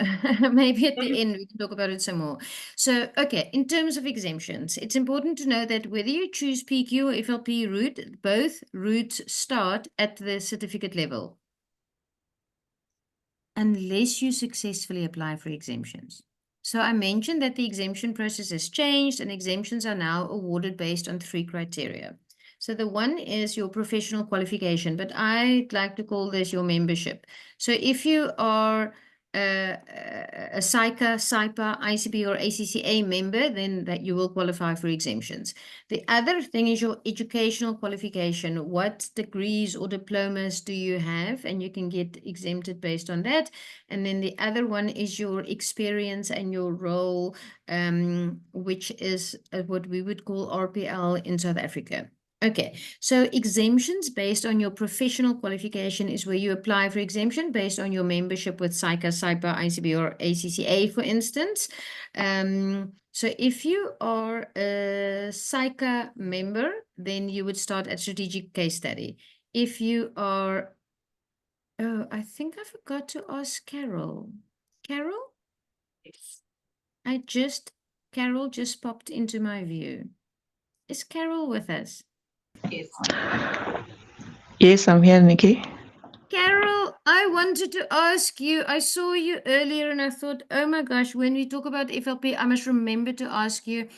Maybe at the end we can talk about it some more. So, okay, in terms of exemptions, it's important to know that whether you choose PQ or FLP route, both routes start at the certificate level, unless you successfully apply for exemptions. So I mentioned that the exemption process has changed and exemptions are now awarded based on 3 criteria. So the one is your professional qualification, but I'd like to call this your membership. So if you are a CICA, CIPA, ICB, or ACCA member, then that you will qualify for exemptions. The other thing is your educational qualification. What degrees or diplomas do you have? And you can get exempted based on that. And then the other one is your experience and your role, which is what we would call RPL in South Africa. Okay, so exemptions based on your professional qualification is where you apply for exemption based on your membership with CICA, CIPA, ICB, or ACCA, for instance. So if you are a CICA member, then you would start at strategic case study. If you are, oh, I think I forgot to ask Carol. Carol? Yes. Carol just popped into my view. Is Carol with us? Yes. Yes, I'm here, Nikki. Carol, I wanted to ask you, I saw you earlier and I thought, oh my gosh, when we talk about FLP, I must remember to ask you.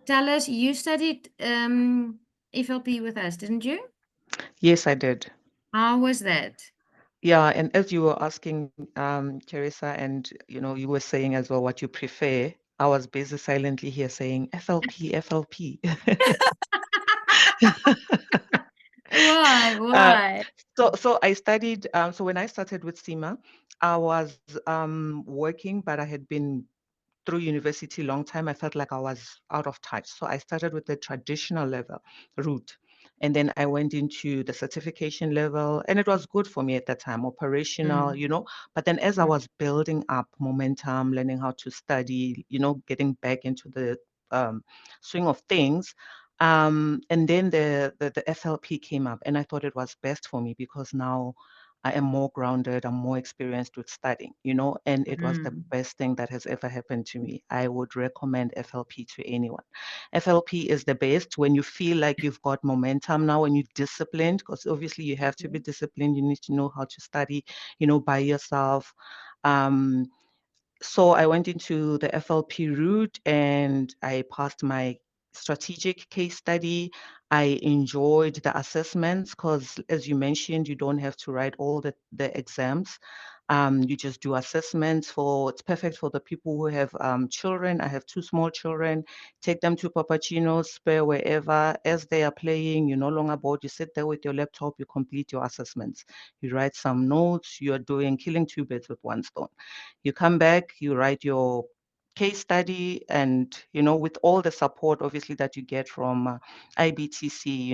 Tell us, you studied FLP with us, didn't you? Yes, I did. How was that? Yeah, and as you were asking, Charissa, and you were saying as well what you prefer, I was busy silently here saying FLP, FLP. Why? Uh, Why? so I studied. So when I started with CIMA, I was working, but I had been through university long time. I felt like I was out of touch. So I started with the traditional level route. And then I went into the certification level, and it was good for me at that time, operational, But then as I was building up momentum, learning how to study, getting back into the swing of things, and then the FLP came up, and I thought it was best for me because now I am more grounded, I'm more experienced with studying, and it was the best thing that has ever happened to me. I would recommend FLP to anyone. FLP is the best when you feel like you've got momentum now and you're disciplined, because obviously you have to be disciplined. You need to know how to study, by yourself. So I went into the FLP route and I passed my strategic case study. I enjoyed the assessments because, as you mentioned, you don't have to write all the exams. You just do assessments it's perfect for the people who have children. I have 2 small children. Take them to Papachino's, Spare, wherever. As they are playing, you're no longer bored. You sit there with your laptop, you complete your assessments. You write some notes. You're killing 2 birds with 1 stone. You come back, you write your case study, and with all the support obviously that you get from IBTC,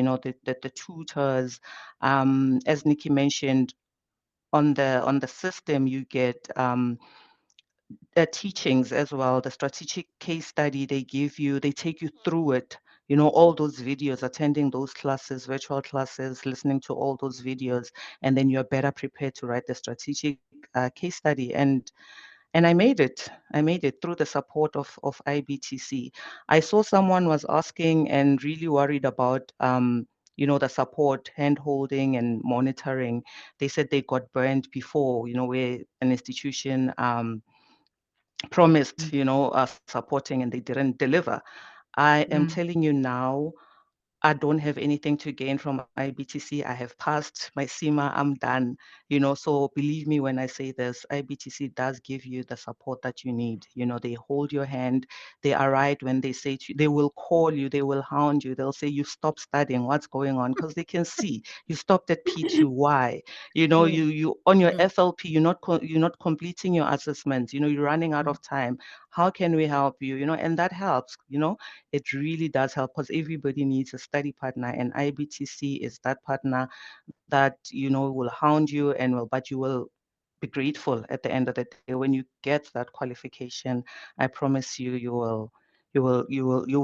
the tutors, as Nikki mentioned, on the system you get teachings as well. The strategic case study they take you through it, all those videos, attending those classes, virtual classes, listening to all those videos, and then you're better prepared to write the strategic case study. And I made it. I made it through the support of IBTC. I saw someone was asking and really worried about, the support, hand holding and monitoring. They said they got burned before, where an institution promised, supporting and they didn't deliver. I am telling you now, I don't have anything to gain from IBTC. I have passed my CIMA. I'm done. So believe me when I say this, IBTC does give you the support that you need. They hold your hand. They are right when they say to you, they will call you, they will hound you. They'll say, you stop studying. What's going on? Because they can see you stopped at P2. Why? You on your FLP, you're not completing your assessments. You're running out of time. How can we help you? And that helps. It really does help because everybody needs a study partner, and IBTC is that partner that will hound you but you will be grateful at the end of the day when you get that qualification. I promise you will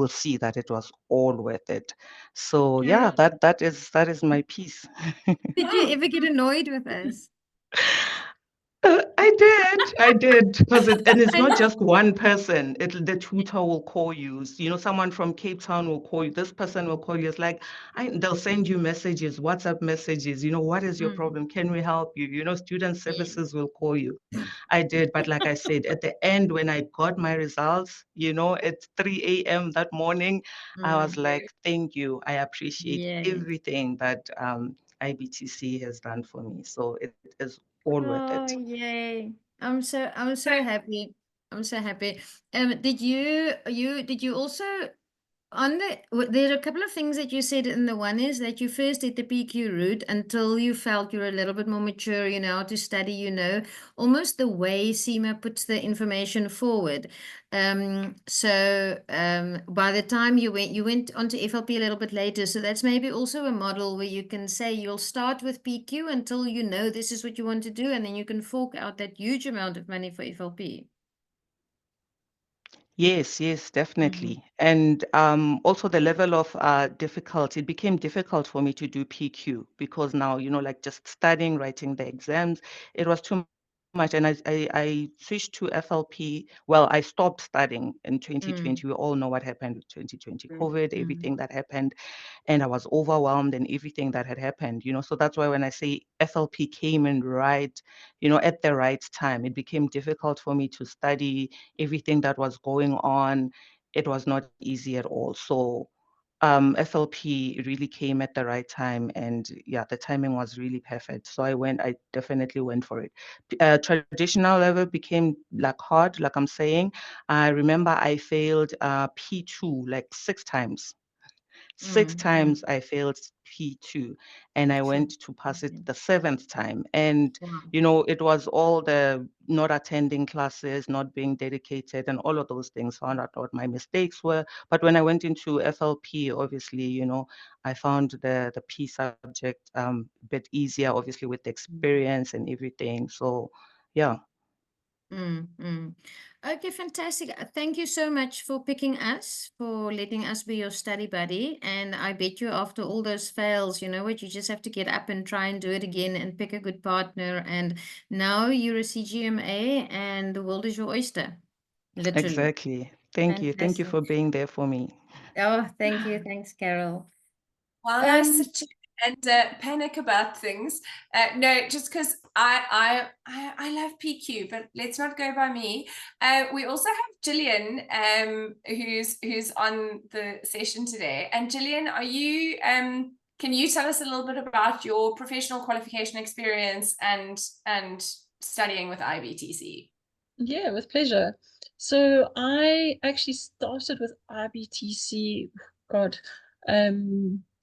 see that it was all worth it. So yeah, that is my piece. Did you ever get annoyed with us? I did, because and it's I not know. just one person. The tutor will call you. Someone from Cape Town will call you. This person will call you. It's like they'll send you messages, WhatsApp messages. What is your Mm, problem? Can we help you? Student yes. services will call you. I did, but like I said, at the end when I got my results, at 3 a.m. that morning, I was Mm, like, thank you. I appreciate yes. everything that IBTC has done for me. So it is all worth Oh, it. yay. I'm so happy. I'm so happy. Did you also there are a couple of things that you said, and the one is that you first did the PQ route until you felt you're a little bit more mature, how to study, almost the way CIMA puts the information forward. So by the time you went onto FLP a little bit later, so that's maybe also a model where you can say you'll start with PQ until you know this is what you want to do, and then you can fork out that huge amount of money for FLP. Yes, definitely. And also the level of difficulty, it became difficult for me to do PQ because now, like just studying, writing the exams, it was too much. And I switched to FLP. Well, I stopped studying in 2020. We all know what happened with 2020, COVID, everything that happened. And I was overwhelmed and everything that had happened, So that's why when I say FLP came in right, at the right time, it became difficult for me to study everything that was going on. It was not easy at all. So FLP really came at the right time, and yeah, the timing was really perfect. So I definitely went for it. Traditional level became like hard, like I'm saying. I remember I failed P2 like 6 times. Six times I failed P2, and I Sure. went to pass it the seventh time. And, Wow. it was all the not attending classes, not being dedicated, and all of those things. Found out what my mistakes were. But when I went into FLP, obviously, I found the P subject a bit easier, obviously, with the experience and everything. So, yeah. Okay, fantastic. Thank you so much for picking us, for letting us be your study buddy. And I bet you after all those fails, you know what, you just have to get up and try and do it again and pick a good partner. And now you're a CGMA and the world is your oyster, literally. Exactly. Thank you. Thank you Fantastic. for being there for me. Oh, thank you. Thanks, Carol. While I sit and panic about things, no, just because I love PQ, but let's not go by me. We also have Gillian, who's on the session today. And Gillian, are you can you tell us a little bit about your professional qualification experience and studying with IBTC? Yeah, with pleasure. So I actually started with IBTC, God,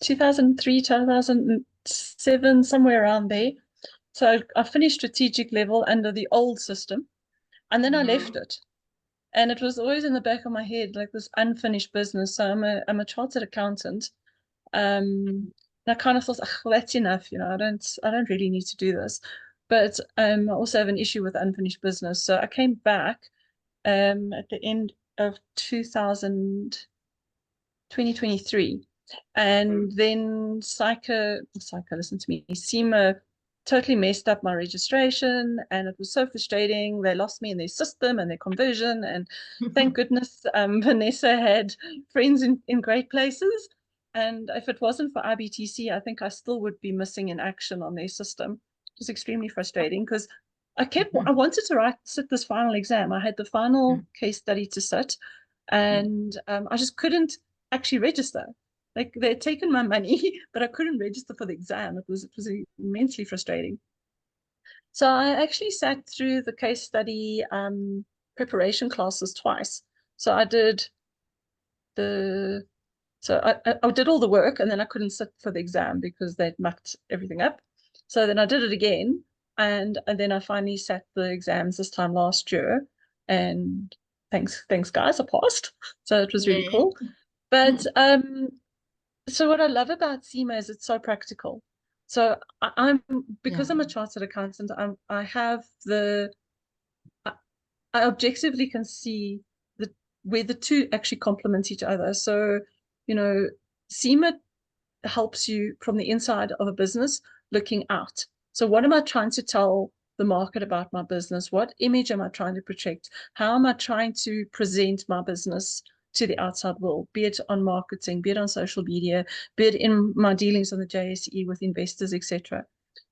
2003, 2007, somewhere around there. So I finished strategic level under the old system, and then I left it. And it was always in the back of my head, like this unfinished business. So I'm a chartered accountant. And I kind of thought, well, that's enough, I don't really need to do this. But I also have an issue with unfinished business. So I came back at the end of 2023. And then listen to me, CIMA totally messed up my registration, and it was so frustrating. They lost me in their system and their conversion. And thank goodness Vanessa had friends in great places. And if it wasn't for IBTC, I think I still would be missing in action on their system. It was extremely frustrating because I wanted to sit this final exam. I had the final case study to sit, and I just couldn't actually register. Like they'd taken my money, but I couldn't register for the exam. It was immensely frustrating. So I actually sat through the case study preparation classes twice. So I did I did all the work, and then I couldn't sit for the exam because they'd mucked everything up. So then I did it again, and then I finally sat the exams this time last year. And thanks guys, I passed. So it was really Yeah. cool. But so what I love about CIMA is it's so practical. So because I'm a chartered accountant, I objectively can see where the two actually complement each other. So, CIMA helps you from the inside of a business looking out. So what am I trying to tell the market about my business? What image am I trying to project? How am I trying to present my business to the outside world, be it on marketing, be it on social media, be it in my dealings on the JSE with investors, etc.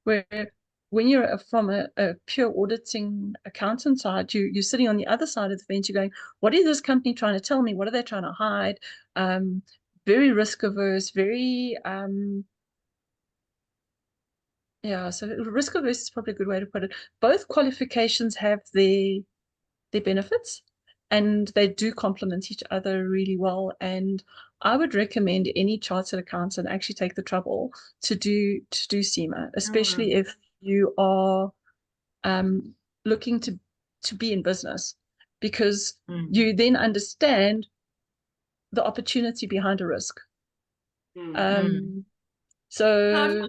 Where when you're from a pure auditing accountant side, you're sitting on the other side of the fence, you're going, what is this company trying to tell me? What are they trying to hide? Very risk averse, very yeah, so risk averse is probably a good way to put it. Both qualifications have their benefits, and they do complement each other really well. And I would recommend any chartered accountant actually take the trouble to do CIMA, especially if you are looking to be in business, because you then understand the opportunity behind a risk. So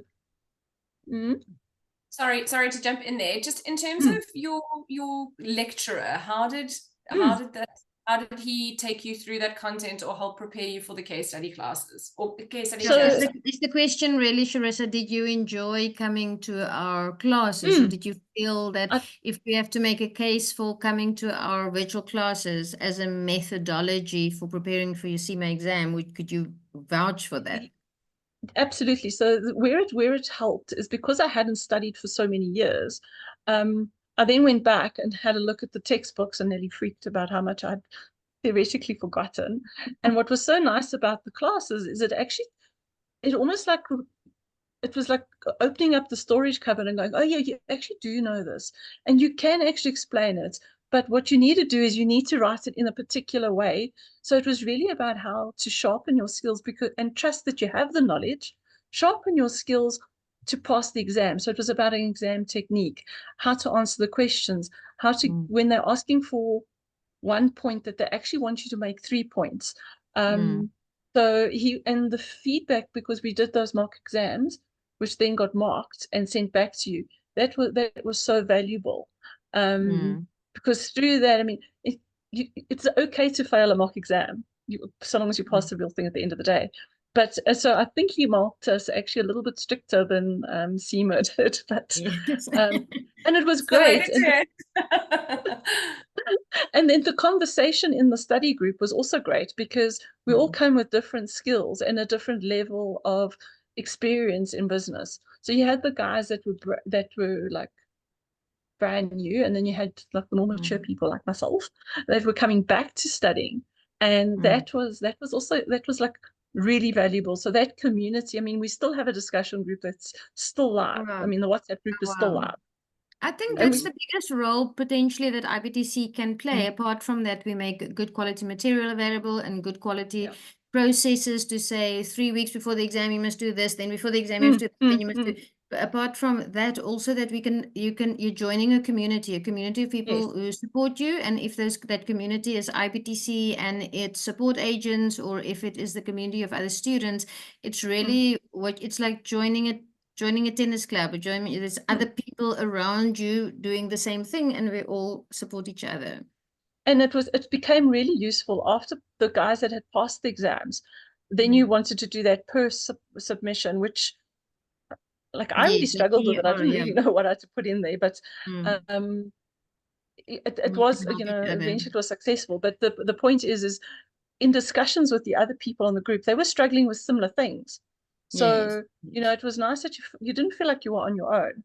sorry to jump in there. Just in terms of your lecturer, how did he take you through that content or help prepare you for the case study classes or case study exams? Is the question really, Charissa, did you enjoy coming to our classes, or did you feel that if you have to make a case for coming to our virtual classes as a methodology for preparing for your CIMA exam, could you vouch for that? Absolutely. So where it helped is because I hadn't studied for so many years. I then went back and had a look at the textbooks and nearly freaked about how much I'd theoretically forgotten. And what was so nice about the classes is it almost like it was like opening up the storage cupboard and going, oh yeah, you actually do know this, and you can actually explain it. But what you need to do is you need to write it in a particular way. So it was really about how to sharpen your skills and trust that you have the knowledge, sharpen your skills to pass the exam. So it was about an exam technique, how to answer the questions, how to, when they're asking for 1 point, that they actually want you to make 3 points. So and the feedback, because we did those mock exams, which then got marked and sent back to you, that was so valuable. Because through that, I mean, it's okay to fail a mock exam, so long as you pass the real thing at the end of the day. But so I think he marked us actually a little bit stricter than CIMA did. But and it was great. And then the conversation in the study group was also great, because we all come with different skills and a different level of experience in business. So you had the guys that were like brand new, and then you had like the more mature people like myself that were coming back to studying, and that was like really valuable. So that community, I mean, we still have a discussion group that's still live. I mean, the WhatsApp group is still live. I think that's the biggest role potentially that IBTC can play. Apart from that, we make good quality material available and good quality processes to say 3 weeks before the exam you must do this, then before the exam you have to then you must do. But apart from that, also that you're joining a community of people who support you, and if that community is IBTC and its support agents, or if it is the community of other students, it's really it's like joining a tennis club, or there's other people around you doing the same thing, and we all support each other. And it became really useful after the guys that had passed the exams. Then you wanted to do that per submission, which, like, I really struggled with it. I didn't really know what I had to put in there, but it was, you know, eventually it was successful. But the point is in discussions with the other people in the group, they were struggling with similar things. So, you know, it was nice that you didn't feel like you were on your own.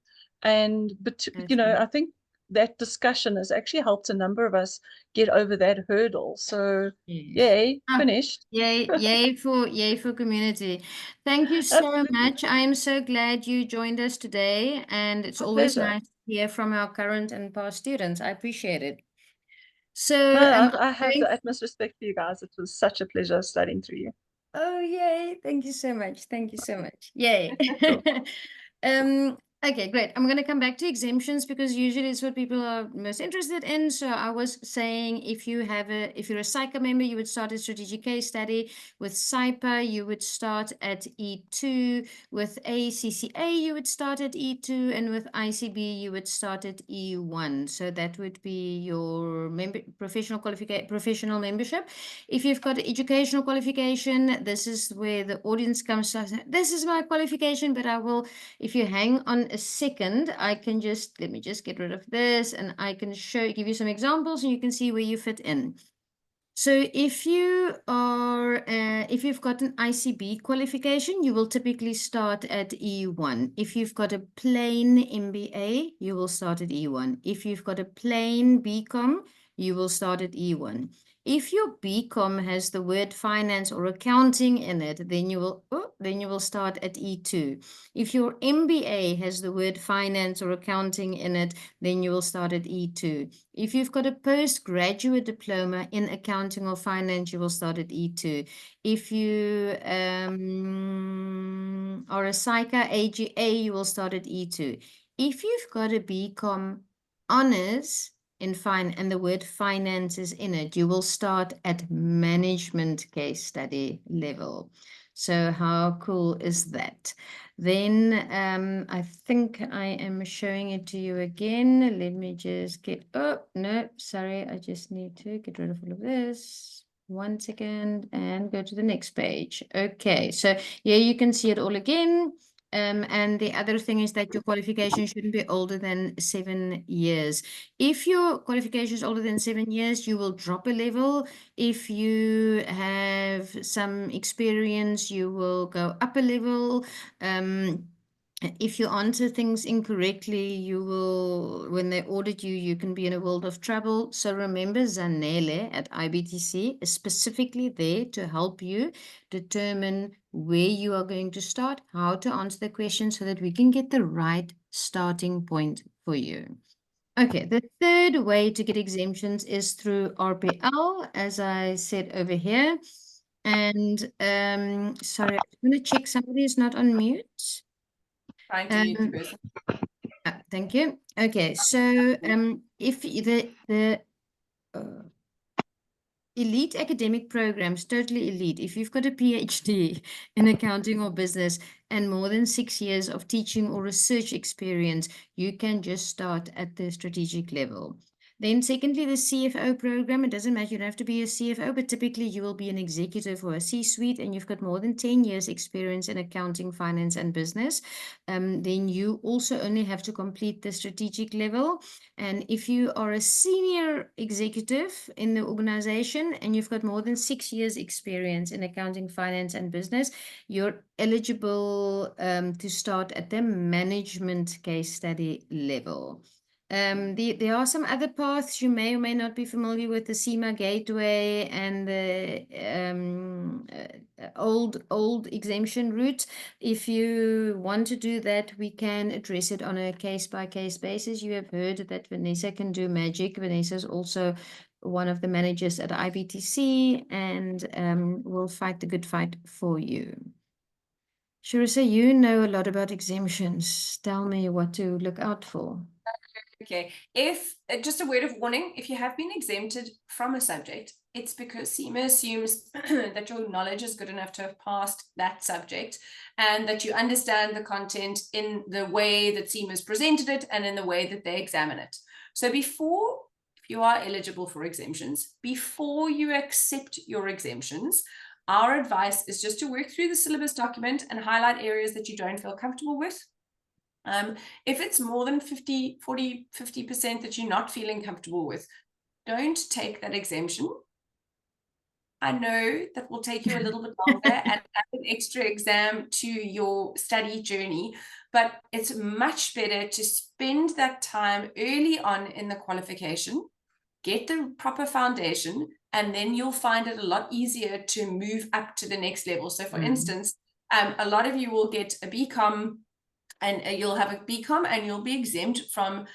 But you know, I think that discussion has actually helped a number of us get over that hurdle. So yay, finished. Yay for community. Thank you so much. I am so glad you joined us today, and it's always nice to hear from our current and past students. I appreciate it. So I have the utmost respect for you guys. It was such a pleasure studying through you. Oh, yay. Thank you so much. Thank you so much. Yay. Okay, great. I'm going to come back to exemptions, because usually it's what people are most interested in. So I was saying, if you're a CIMA member, you would start a strategic case study. With CIPA, you would start at E2. With ACCA, you would start at E2. And with ICB, you would start at E1. So that would be your professional membership. If you've got educational qualification, this is where the audience comes to. This is my qualification, but if you hang on a second, I can just, let me just get rid of this, and I can give you some examples, and you can see where you fit in. So if you are, if you've got an ICB qualification, you will typically start at E1. If you've got a plain MBA, you will start at E1. If you've got a plain BCom, you will start at E1. If your BCom has the word finance or accounting in it, then you will start at E2. If your MBA has the word finance or accounting in it, then you will start at E2. If you've got a postgraduate diploma in accounting or finance, you will start at E2. If you are a CICA AGA, you will start at E2. If you've got a BCom honors in and the word finance is in it, you will start at management case study level. So how cool is that? Then I think I am showing it to you again. Let me just get, oh, no, sorry. I just need to get rid of all of this. 1 second and go to the next page. Okay, so yeah, you can see it all again. And the other thing is that your qualification shouldn't be older than 7 years. If your qualification is older than 7 years, you will drop a level. If you have some experience, you will go up a level. If you answer things incorrectly, you will, when they audit you, you can be in a world of trouble. So remember, Zanele at IBTC is specifically there to help you determine where you are going to start, how to answer the question so that we can get the right starting point for you. Okay, the third way to get exemptions is through RPL, as I said over here. And sorry, I'm going to check somebody is not on mute. Trying to mute the person. Thank you. Okay, so if the elite academic programs, totally elite, if you've got a PhD in accounting or business and more than 6 years of teaching or research experience, you can just start at the strategic level. Then secondly, the CFO program, it doesn't matter, you don't have to be a CFO, but typically you will be an executive or a C-suite and you've got more than 10 years experience in accounting, finance, and business. Then you also only have to complete the strategic level. And if you are a senior executive in the organization and you've got more than 6 years experience in accounting, finance, and business, you're eligible to start at the management case study level. There are some other paths you may or may not be familiar with, the CIMA gateway and the old exemption route. If you want to do that, we can address it on a case-by-case basis. You have heard that Vanessa can do magic. Vanessa is also one of the managers at IBTC and will fight the good fight for you. Charissa, you know a lot about exemptions. Tell me what to look out for. Okay, if just a word of warning, if you have been exempted from a subject, it's because CIMA assumes that your knowledge is good enough to have passed that subject and that you understand the content in the way that CIMA has presented it and in the way that they examine it. So before, if you are eligible for exemptions, before you accept your exemptions, our advice is just to work through the syllabus document and highlight areas that you don't feel comfortable with. If it's more than 50% that you're not feeling comfortable with, don't take that exemption. I know that will take you a little bit longer and add an extra exam to your study journey, but it's much better to spend that time early on in the qualification, get the proper foundation, and then you'll find it a lot easier to move up to the next level. So for instance, a lot of you will get a BCom and you'll have a BCom and you'll be exempt from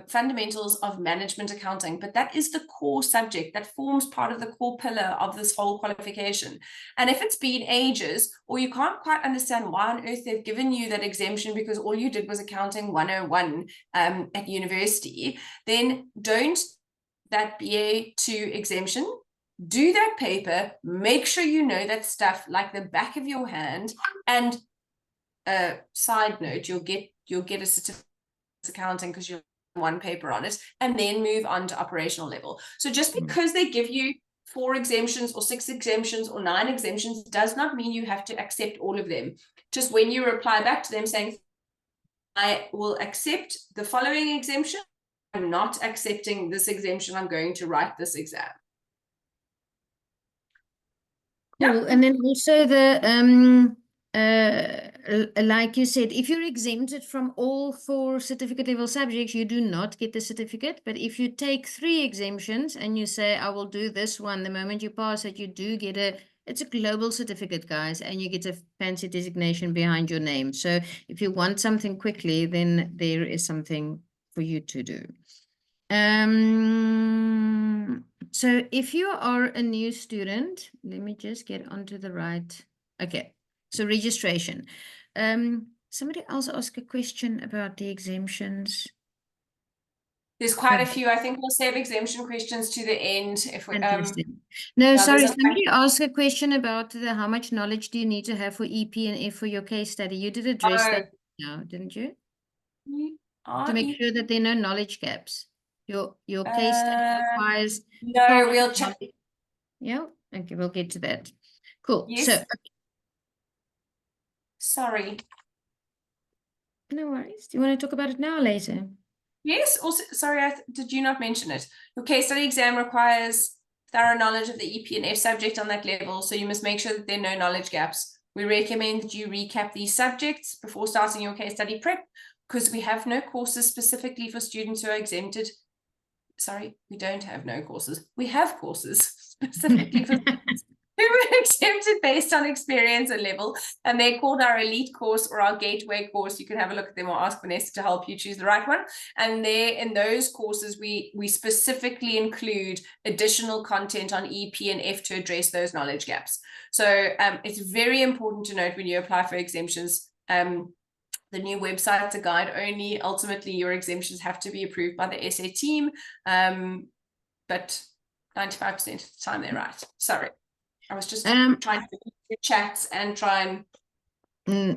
fundamentals of management accounting, but that is the core subject that forms part of the core pillar of this whole qualification. And if it's been ages, or you can't quite understand why on earth they've given you that exemption because all you did was accounting 101 at university, then don't that BA to exemption, do that paper, make sure you know that stuff like the back of your hand, and side note, you'll get a certificate in accounting because you'll have one paper on it, and then move on to operational level. So just because they give you 4 exemptions or 6 exemptions or 9 exemptions does not mean you have to accept all of them. Just when you reply back to them saying, I will accept the following exemption. I'm not accepting this exemption. I'm going to write this exam. Cool. And then also like you said, if you're exempted from all 4 certificate level subjects, you do not get the certificate. But if you take 3 exemptions and you say, I will do this one, the moment you pass it, you do get it's a global certificate, guys, and you get a fancy designation behind your name. So if you want something quickly, then there is something for you to do. So if you are a new student, let me just get onto the right. Okay, so registration. Somebody else asked a question about the exemptions. There's quite a few. I think we'll save exemption questions to the end. If we, no, sorry, somebody asked a question about how much knowledge do you need to have for EP and F for your case study. You did address that now, didn't you? To make sure that there are no knowledge gaps. Your case study requires. No, we'll check. Yeah, okay, we'll get to that. Cool. Yes. So, sorry. No worries. Do you want to talk about it now or later? Yes. Also, sorry, did you not mention it? Your case study exam requires thorough knowledge of the EP and F subject on that level, so you must make sure that there are no knowledge gaps. We recommend that you recap these subjects before starting your case study prep, because we have no courses specifically for students who are exempted. Sorry, we don't have no courses. We have courses specifically for students who were exempted based on experience and level, and they're called our elite course or our gateway course. You can have a look at them or ask Vanessa to help you choose the right one. And there, in those courses, we specifically include additional content on EP and F to address those knowledge gaps. So it's very important to note when you apply for exemptions, the new website's a guide only. Ultimately, your exemptions have to be approved by the SA team, but 95% of the time they're right. Sorry. I was just trying to do chats and try and...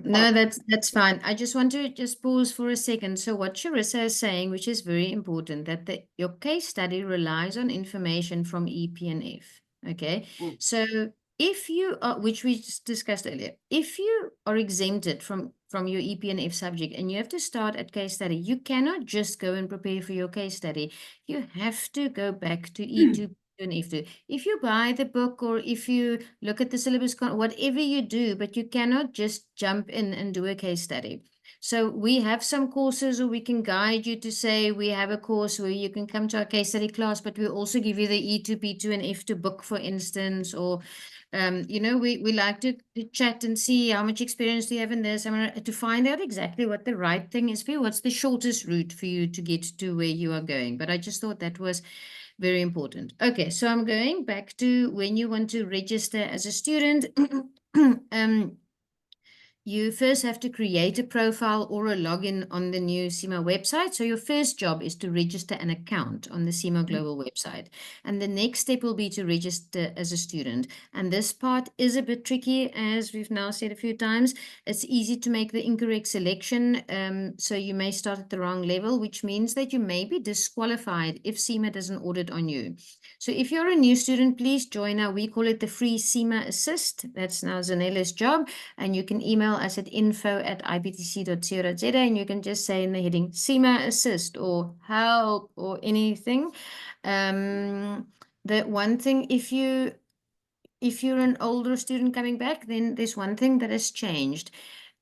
No, that's fine. I just want to just pause for a second. So what Charissa is saying, which is very important, that your case study relies on information from EP and F. Okay, so if you are, which we just discussed earlier, if you are exempted from your EP and F subject and you have to start at case study, you cannot just go and prepare for your case study. You have to go back to E2 and F2. If you buy the book or if you look at the syllabus, whatever you do, but you cannot just jump in and do a case study. So we have some courses, or we can guide you to say we have a course where you can come to our case study class, but we also give you the E2, P2 and F2 book, for instance, or you know, we like to chat and see how much experience do you have in this, to find out exactly what the right thing is for you, what's the shortest route for you to get to where you are going. But I just thought that was very important. Okay, so I'm going back to when you want to register as a student. You first have to create a profile or a login on the new CIMA website. So your first job is to register an account on the CIMA Global website. And the next step will be to register as a student. And this part is a bit tricky, as we've now said a few times. It's easy to make the incorrect selection. So you may start at the wrong level, which means that you may be disqualified if CIMA does an audit on you. So if you're a new student, please join our, we call it the free CIMA Assist. That's now Zanella's job. And you can email us at info@ibtc.co.za, and you can just say in the heading CIMA Assist or help or anything. The one thing, if you're an older student coming back, then there's one thing that has changed.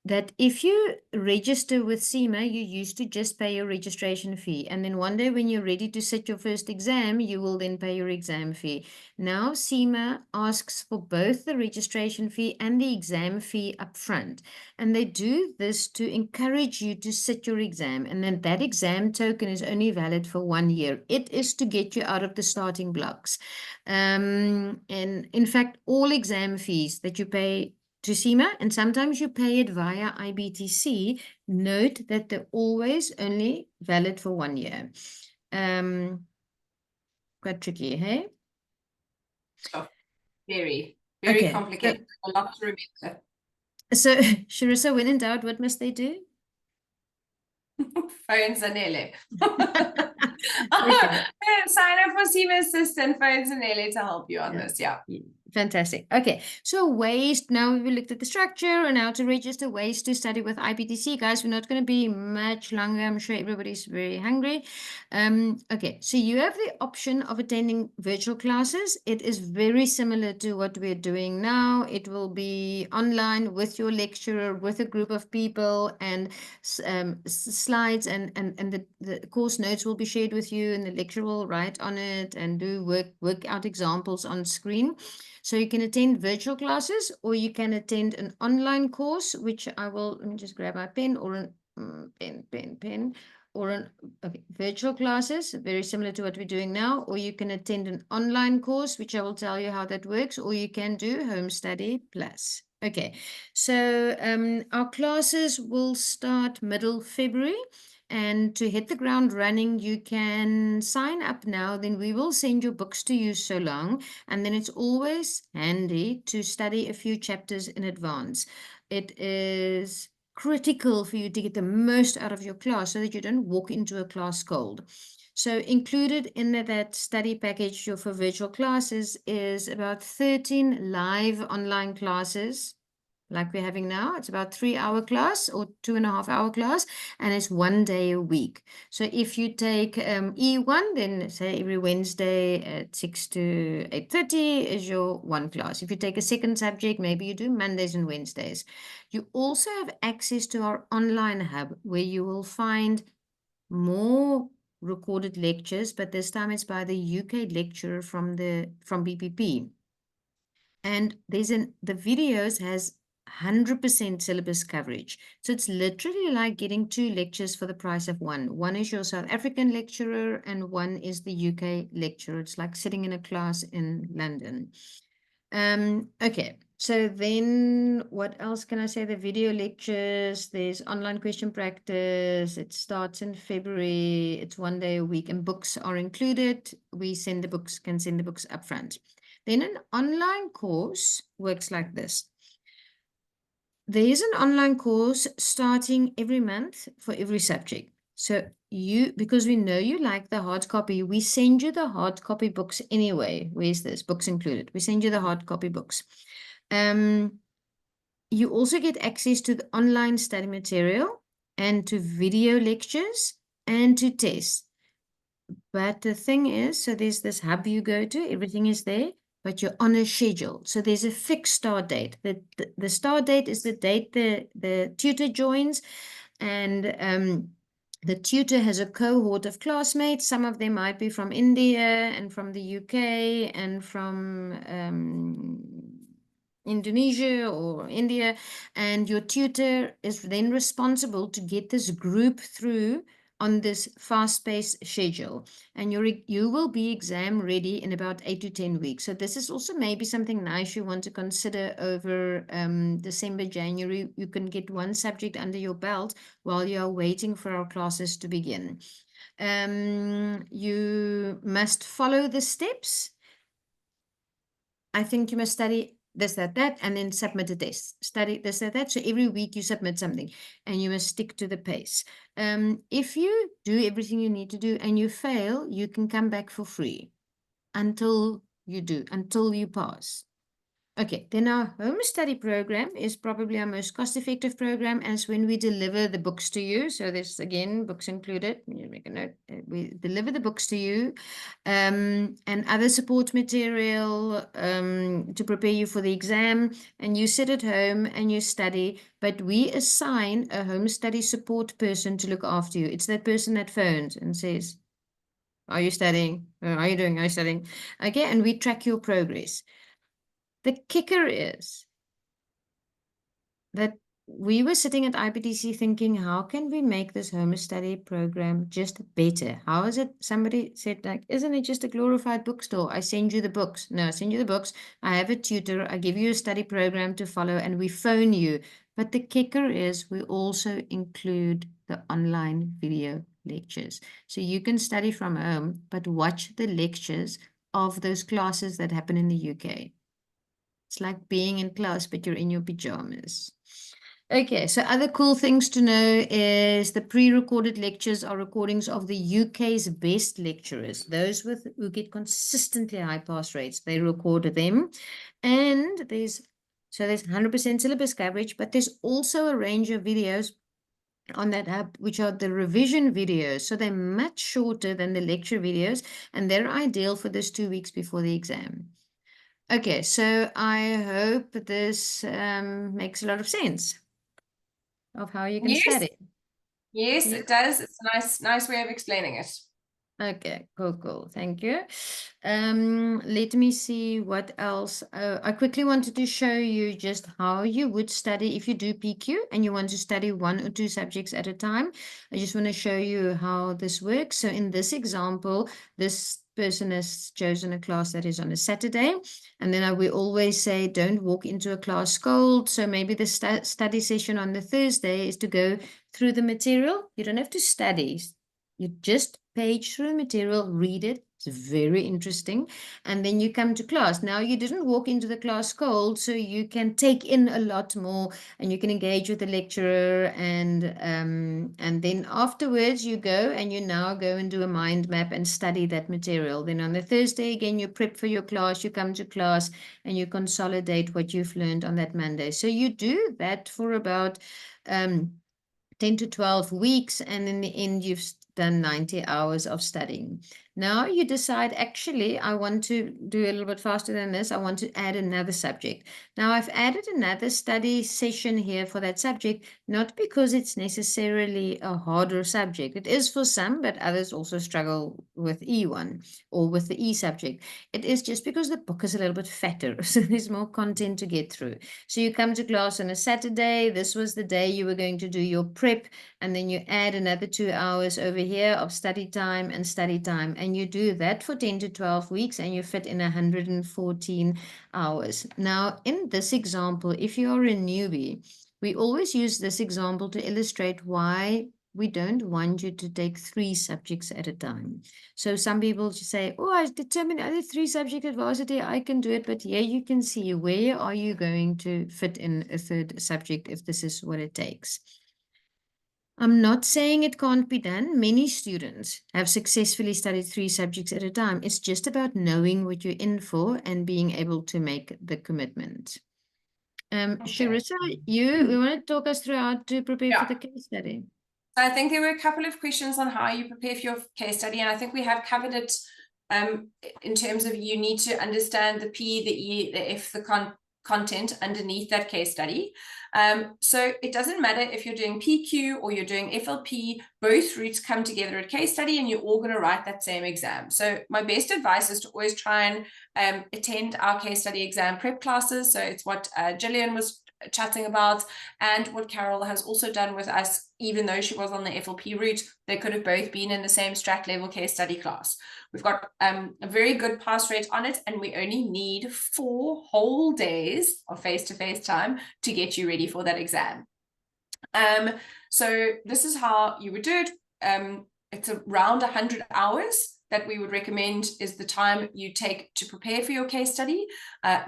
That if you register with CIMA, you used to just pay your registration fee. And then one day when you're ready to sit your first exam, you will then pay your exam fee. Now CIMA asks for both the registration fee and the exam fee upfront. And they do this to encourage you to sit your exam. And then that exam token is only valid for 1 year. It is to get you out of the starting blocks. And in fact, all exam fees that you pay to CIMA, and sometimes you pay it via IBTC, note that they're always only valid for 1 year. Quite tricky, hey? Oh, very okay. Complicated. A lot to remember. So, Charissa, when in doubt, what must they do? Phone Zanele. Sign up for CIMA Assist and phone Zanele to help you on this, yeah. Fantastic. Okay, so ways, now we looked at the structure and how to register, ways to study with IBTC. Guys, we're not going to be much longer. I'm sure everybody's very hungry. Okay, so you have the option of attending virtual classes. It is very similar to what we're doing now. It will be online with your lecturer, with a group of people, and slides and the course notes will be shared with you, and the lecturer will write on it and do work out examples on screen. So you can attend virtual classes, or you can attend an online course, which I will, let me just grab my pen, or an pen, or an virtual classes, very similar to what we're doing now, or you can attend an online course, which I will tell you how that works, or you can do Home Study Plus. Okay, so our classes will start middle February. And to hit the ground running, you can sign up now. Then we will send your books to you so long. And then it's always handy to study a few chapters in advance. It is critical for you to get the most out of your class so that you don't walk into a class cold. So included in that study package for virtual classes is about 13 live online classes like we're having now. It's about 3-hour class or 2.5-hour class, and it's 1 day a week. So if you take E1, then say every Wednesday at 6 to 8:30 is your one class. If you take a second subject, maybe you do Mondays and Wednesdays. You also have access to our online hub where you will find more recorded lectures, but this time it's by the UK lecturer from BPP. And the videos has 100% syllabus coverage. So it's literally like getting 2 lectures for the price of one. One is your South African lecturer and one is the UK lecturer. It's like sitting in a class in London. Okay, so then what else can I say? The video lectures, there's online question practice. It starts in February. It's 1 day a week and books are included. We can send the books up front. Then an online course works like this. There is an online course starting every month for every subject. So because we know you like the hard copy, we send you the hard copy books anyway. Where's this? Books included. We send you the hard copy books. You also get access to the online study material and to video lectures and to tests. But the thing is, so there's this hub you go to, everything is there, but you're on a schedule. So there's a fixed start date. The start date is the date the tutor joins, and the tutor has a cohort of classmates. Some of them might be from India and from the UK and from Indonesia or India, and your tutor is then responsible to get this group through on this fast-paced schedule, and you will be exam ready in about 8 to 10 weeks. So this is also maybe something nice you want to consider over December, January. You can get one subject under your belt while you are waiting for our classes to begin. You must follow the steps. I think you must study this, that, and then submit a test. Study this, that. So every week you submit something and you must stick to the pace. If you do everything you need to do and you fail, you can come back for free until you pass. Okay, then our home study program is probably our most cost-effective program, as when we deliver the books to you. So there's, again, books included. You make a note. We deliver the books to you and other support material to prepare you for the exam. And you sit at home and you study, but we assign a home study support person to look after you. It's that person that phones and says, are you studying? Are you doing? Are you studying? Okay, and we track your progress. The kicker is that we were sitting at IBTC thinking, how can we make this home study program just better? How is it? Somebody said, like, isn't it just a glorified bookstore? I send you the books. No, I send you the books. I have a tutor. I give you a study program to follow, and we phone you. But the kicker is we also include the online video lectures. So you can study from home, but watch the lectures of those classes that happen in the UK. It's like being in class, but you're in your pajamas. Okay, so other cool things to know is the pre-recorded lectures are recordings of the UK's best lecturers, those who get consistently high pass rates. They record them, and there's 100% syllabus coverage, but there's also a range of videos on that hub, which are the revision videos. So they're much shorter than the lecture videos, and they're ideal for this 2 weeks before the exam. Okay, so I hope this makes a lot of sense of how you can Yes, study. yes, Yeah. it does. It's a nice way of explaining it. Okay, cool. Thank you. Let me see what else. I quickly wanted to show you just how you would study if you do PQ and you want to study 1 or 2 subjects at a time. I just want to show you how this works. So in this example, this person has chosen a class that is on a Saturday. And then we always say, don't walk into a class cold. So maybe the study session on the Thursday is to go through the material. You don't have to study. You just page through the material, read it. It's very interesting. And then you come to class. Now, you didn't walk into the class cold, so you can take in a lot more and you can engage with the lecturer. And then afterwards, you go and you now go and do a mind map and study that material. Then on the Thursday, again, you prep for your class, you come to class and you consolidate what you've learned on that Monday. So you do that for about 10 to 12 weeks, and in the end, you've done 90 hours of studying. Now you decide, actually, I want to do a little bit faster than this. I want to add another subject. Now I've added another study session here for that subject, not because it's necessarily a harder subject. It is for some, but others also struggle with E1 or with the E subject. It is just because the book is a little bit fatter, so there's more content to get through. So you come to class on a Saturday. This was the day you were going to do your prep, and then you add another 2 hours over here of study time, and you do that for 10 to 12 weeks, and you fit in 114 hours. Now, in this example, if you're a newbie, we always use this example to illustrate why we don't want you to take 3 subjects at a time. So some people just say, oh, I determined only 3 subjects at varsity, I can do it. But here you can see, where are you going to fit in a 3rd subject if this is what it takes? I'm not saying it can't be done. Many students have successfully studied 3 subjects at a time. It's just about knowing what you're in for and being able to make the commitment. Charissa, you want to talk us through how to prepare for the case study? So I think there were a couple of questions on how you prepare for your case study, and I think we have covered it in terms of you need to understand the P, the E, the F, the content underneath that case study. So it doesn't matter if you're doing PQ or you're doing FLP, both routes come together at case study and you're all going to write that same exam. So my best advice is to always try and attend our case study exam prep classes. So it's what Gillian was chatting about, and what Carol has also done with us. Even though she was on the FLP route, they could have both been in the same strat level case study class. We've got a very good pass rate on it, and we only need 4 whole days of face-to-face time to get you ready for that exam. So this is how you would do it. It's around 100 hours that we would recommend is the time you take to prepare for your case study.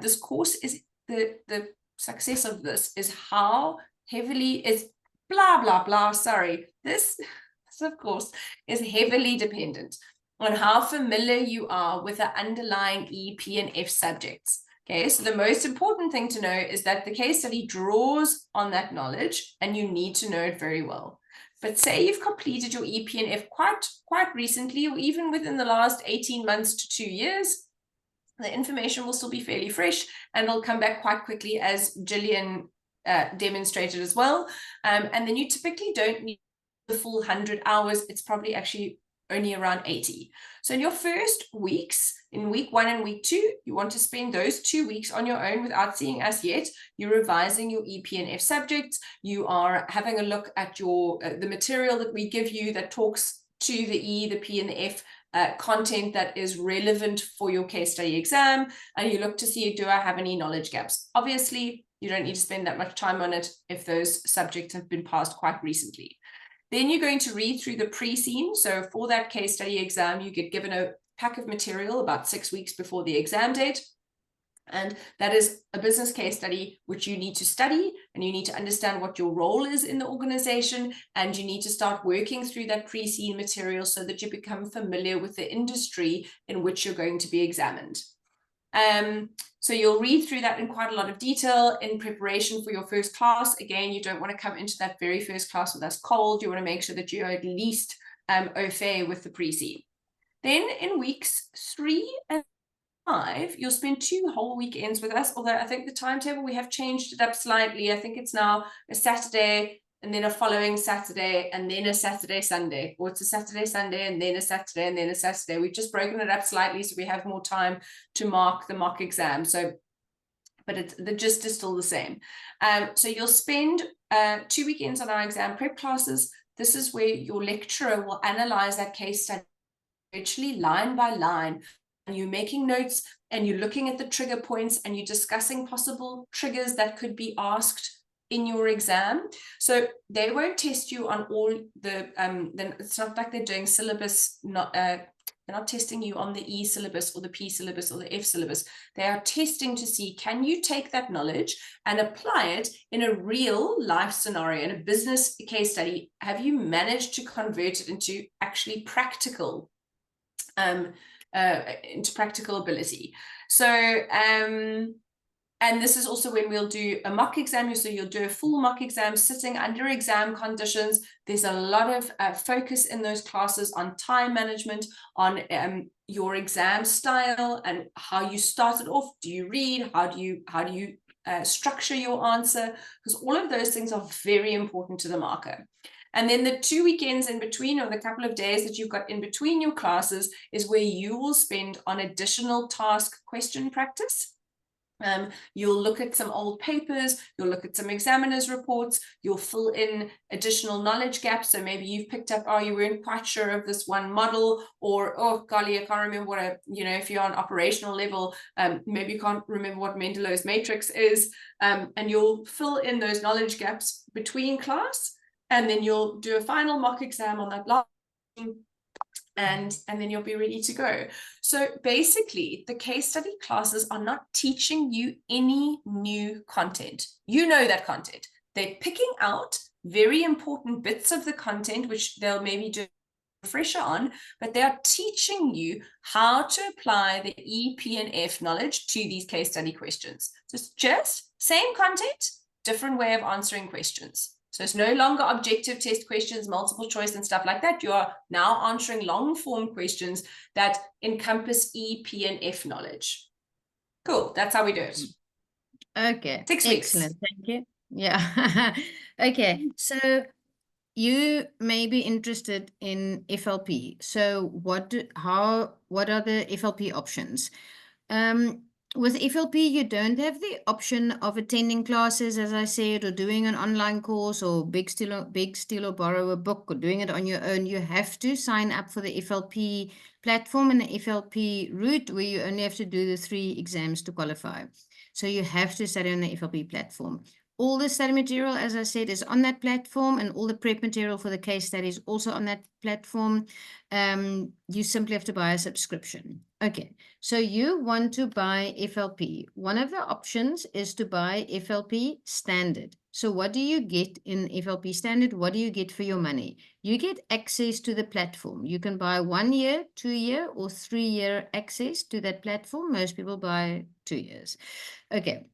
This course is the success of this is how heavily is blah blah blah. Sorry, this of course is heavily dependent on how familiar you are with the underlying E, P, and F subjects. Okay, so the most important thing to know is that the case study draws on that knowledge, and you need to know it very well. But say you've completed your E, P, and F quite recently, or even within the last 18 months to 2 years, the information will still be fairly fresh, and it'll come back quite quickly, as Gillian demonstrated as well. And then you typically don't need the full 100 hours. It's probably actually only around 80. So in your first weeks, in week 1 and week 2, you want to spend those 2 weeks on your own without seeing us yet. You're revising your E, P, and F subjects. You are having a look at your the material that we give you that talks to the E, the P, and the F content that is relevant for your case study exam, and you look to see, do I have any knowledge gaps? Obviously, you don't need to spend that much time on it if those subjects have been passed quite recently. Then you're going to read through the pre-scene. So for that case study exam, you get given a pack of material about 6 weeks before the exam date. And that is a business case study, which you need to study, and you need to understand what your role is in the organization, and you need to start working through that pre-scene material so that you become familiar with the industry in which you're going to be examined. So you'll read through that in quite a lot of detail in preparation for your first class. Again, you don't want to come into that very first class with us cold. You want to make sure that you are at least au fait with the pre-scene. Then in weeks 3 and 5, you'll spend 2 whole weekends with us, although I think the timetable, we have changed it up slightly. I think it's now a Saturday and then a following Saturday and then a Saturday, Sunday, or it's a Saturday, Sunday, and then a Saturday, and then a Saturday. We've just broken it up slightly so we have more time to mark the mock exam. So, but the gist is still the same. So you'll spend 2 weekends on our exam prep classes. This is where your lecturer will analyze that case study virtually line by line. And you're making notes and you're looking at the trigger points and you're discussing possible triggers that could be asked in your exam. So they won't test you on all the, then it's not like they're doing syllabus, they're not testing you on the E syllabus or the P syllabus or the F syllabus. They are testing to see, can you take that knowledge and apply it in a real life scenario, in a business case study? Have you managed to convert it into actually practical, into practical ability? So, and this is also when we'll do a mock exam. So you'll do a full mock exam sitting under exam conditions. There's a lot of focus in those classes on time management, on your exam style and how you start it off. Do you read? How do you structure your answer? Because all of those things are very important to the marker. And then the 2 weekends in between, or the couple of days that you've got in between your classes, is where you will spend on additional task question practice. You'll look at some old papers, you'll look at some examiners' reports, you'll fill in additional knowledge gaps. So maybe you've picked up, oh, you weren't quite sure of this one model, or, oh, golly, I can't remember what if you're on operational level, maybe you can't remember what Mendelow's matrix is, and you'll fill in those knowledge gaps between class, and then you'll do a final mock exam on that last and then you'll be ready to go. So basically, the case study classes are not teaching you any new content. You know that content. They're picking out very important bits of the content, which they'll maybe do a refresher on, but they are teaching you how to apply the E, P, and F knowledge to these case study questions. So it's just same content, different way of answering questions. So it's no longer objective test questions, multiple choice and stuff like that. You are now answering long form questions that encompass E, P, and F knowledge. Cool. That's how we do it. Okay. 6 weeks. Excellent. Thank you. Yeah. Okay. So you may be interested in FLP. So what are the FLP options? With FLP, you don't have the option of attending classes, as I said, or doing an online course, or big steal or borrow a book, or doing it on your own. You have to sign up for the FLP platform and the FLP route, where you only have to do the 3 exams to qualify. So you have to study on the FLP platform. All the study material, as I said, is on that platform, and all the prep material for the case study is also on that platform. You simply have to buy a subscription. Okay, so you want to buy FLP. One of the options is to buy FLP Standard. So what do you get in FLP Standard? What do you get for your money? You get access to the platform. You can buy 1 year, 2 year, or 3 year access to that platform. Most people buy 2 years. Okay.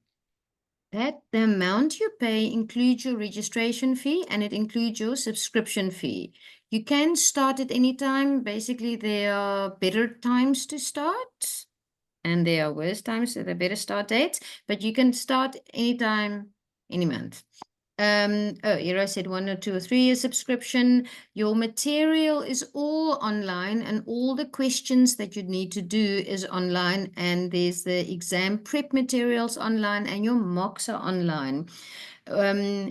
That the amount you pay includes your registration fee, and it includes your subscription fee. You can start at any time. Basically, there are better times to start, and there are worse times, so there are better start dates, but you can start anytime, any month. Here I said 1 or 2 or 3 year subscription. Your material is all online, and all the questions that you need to do is online, and there's the exam prep materials online, and your mocks are online.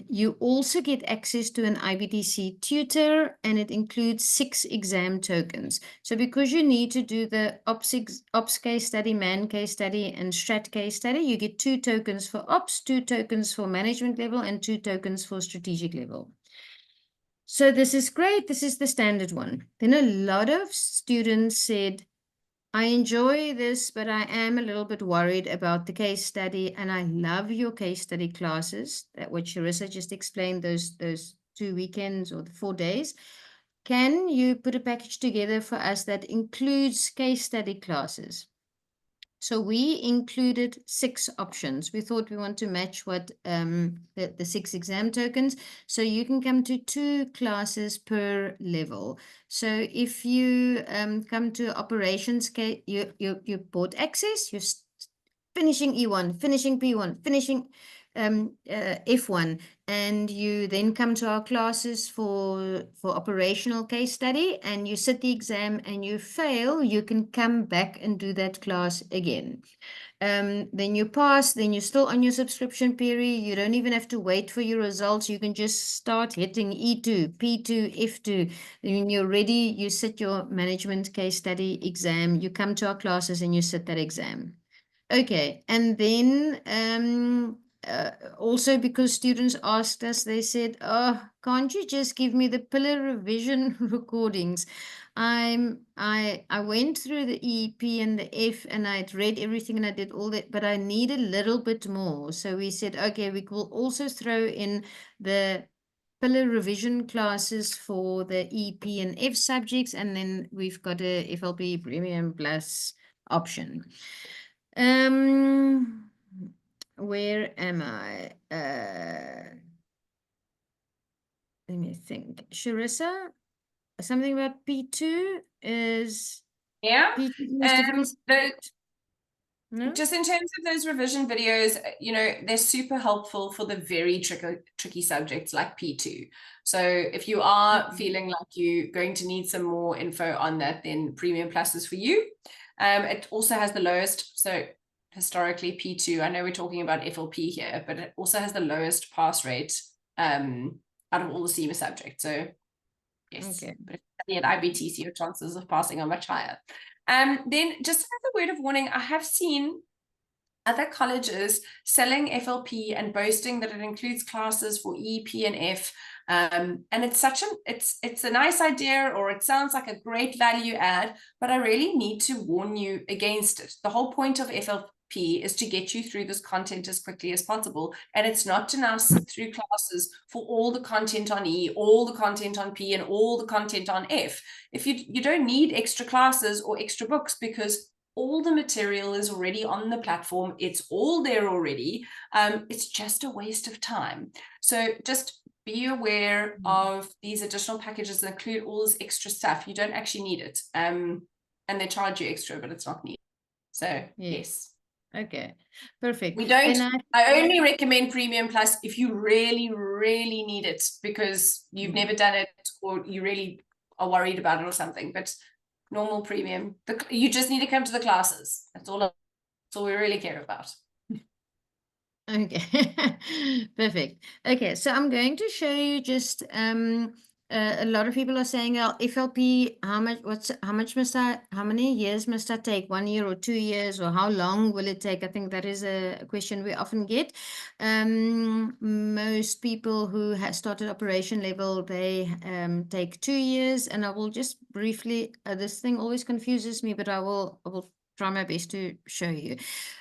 You also get access to an IBTC tutor, and it includes 6 exam tokens. So because you need to do the ops case study, man case study, and strat case study, you get 2 tokens for ops, 2 tokens for management level, and 2 tokens for strategic level. So this is great. This is the standard one. Then a lot of students said, I enjoy this, but I am a little bit worried about the case study, and I love your case study classes, that what Charissa just explained, those 2 weekends or the 4 days. Can you put a package together for us that includes case study classes? So we included 6 options. We thought we want to match what the 6 exam tokens. So you can come to 2 classes per level. So if you come to operations, you bought access, you're finishing E1, finishing P1, finishing F1, and you then come to our classes for operational case study, and you sit the exam and you fail, you can come back and do that class again. Then you pass, then you're still on your subscription period. You don't even have to wait for your results. You can just start hitting E2, P2, F2. When you're ready, you sit your management case study exam. You come to our classes and you sit that exam. Okay, and then also because students asked us, they said, "Oh, can't you just give me the pillar revision recordings?" I went through the EP and the F, and I'd read everything and I did all that, but I need a little bit more. So we said, okay, we will also throw in the pillar revision classes for the EP and F subjects, and then we've got a FLP Premium Plus option. Where am I? Let me think. Charissa, something about P2 is Yeah. P2 the most difficult subject? No? Just in terms of those revision videos, you know, they're super helpful for the very tricky subjects like P2. So if you are feeling like you're going to need some more info on that, then Premium Plus is for you. It also has the lowest, so historically P2, I know we're talking about FLP here, but it also has the lowest pass rate out of all the CIMA subjects. So yes, Okay. but at IBTC, your chances of passing are much higher. Then just another word of warning, I have seen other colleges selling FLP and boasting that it includes classes for E, P, and F. And it's it's a nice idea, or it sounds like a great value add, but I really need to warn you against it. The whole point of FLP is to get you through this content as quickly as possible. And it's not to now sit through classes for all the content on E, all the content on P, and all the content on F. If you don't need extra classes or extra books, because all the material is already on the platform. It's all there already. It's just a waste of time. So just be aware of these additional packages that include all this extra stuff. You don't actually need it. And they charge you extra, but it's not needed. So yes. Okay, perfect. We don't, I only recommend Premium Plus if you really, really need it because you've never done it or you really are worried about it or something. But normal premium, you just need to come to the classes. That's all we really care about. Okay, perfect. Okay, so I'm going to show you just a lot of people are saying, oh, FLP, how many years must I take? 1 year or 2 years, or how long will it take? I think that is a question we often get. Most people who have started operation level, they take 2 years, and I will just briefly, this thing always confuses me, but I will try my best to show you.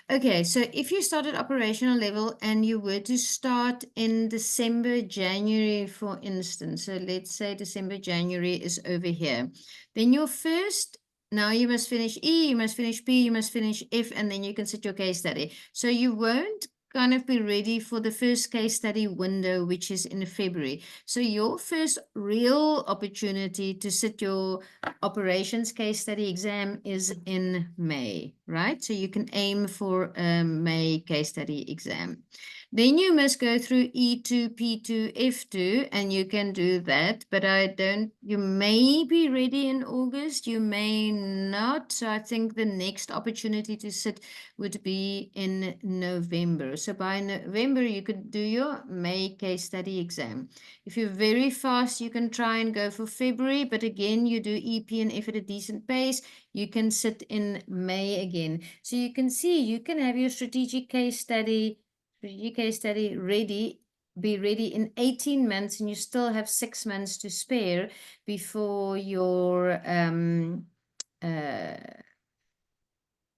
Okay, so if you started operational level and you were to start in December, January, for instance, so let's say December, January is over here, then your first, now you must finish E, you must finish P, you must finish F, and then you can sit your case study. So you won't kind of be ready for the first case study window, which is in February. So your first real opportunity to sit your operations case study exam is in May, right? So you can aim for a May case study exam. Then you must go through E2, P2, F2, and you can do that, but you may be ready in August, you may not. So I think the next opportunity to sit would be in November. So by November, you could do your May case study exam. If you're very fast, you can try and go for February, but again, you do EP and F at a decent pace, you can sit in May again. So you can see, you can have your strategic case study ready, be ready in 18 months, and you still have 6 months to spare before your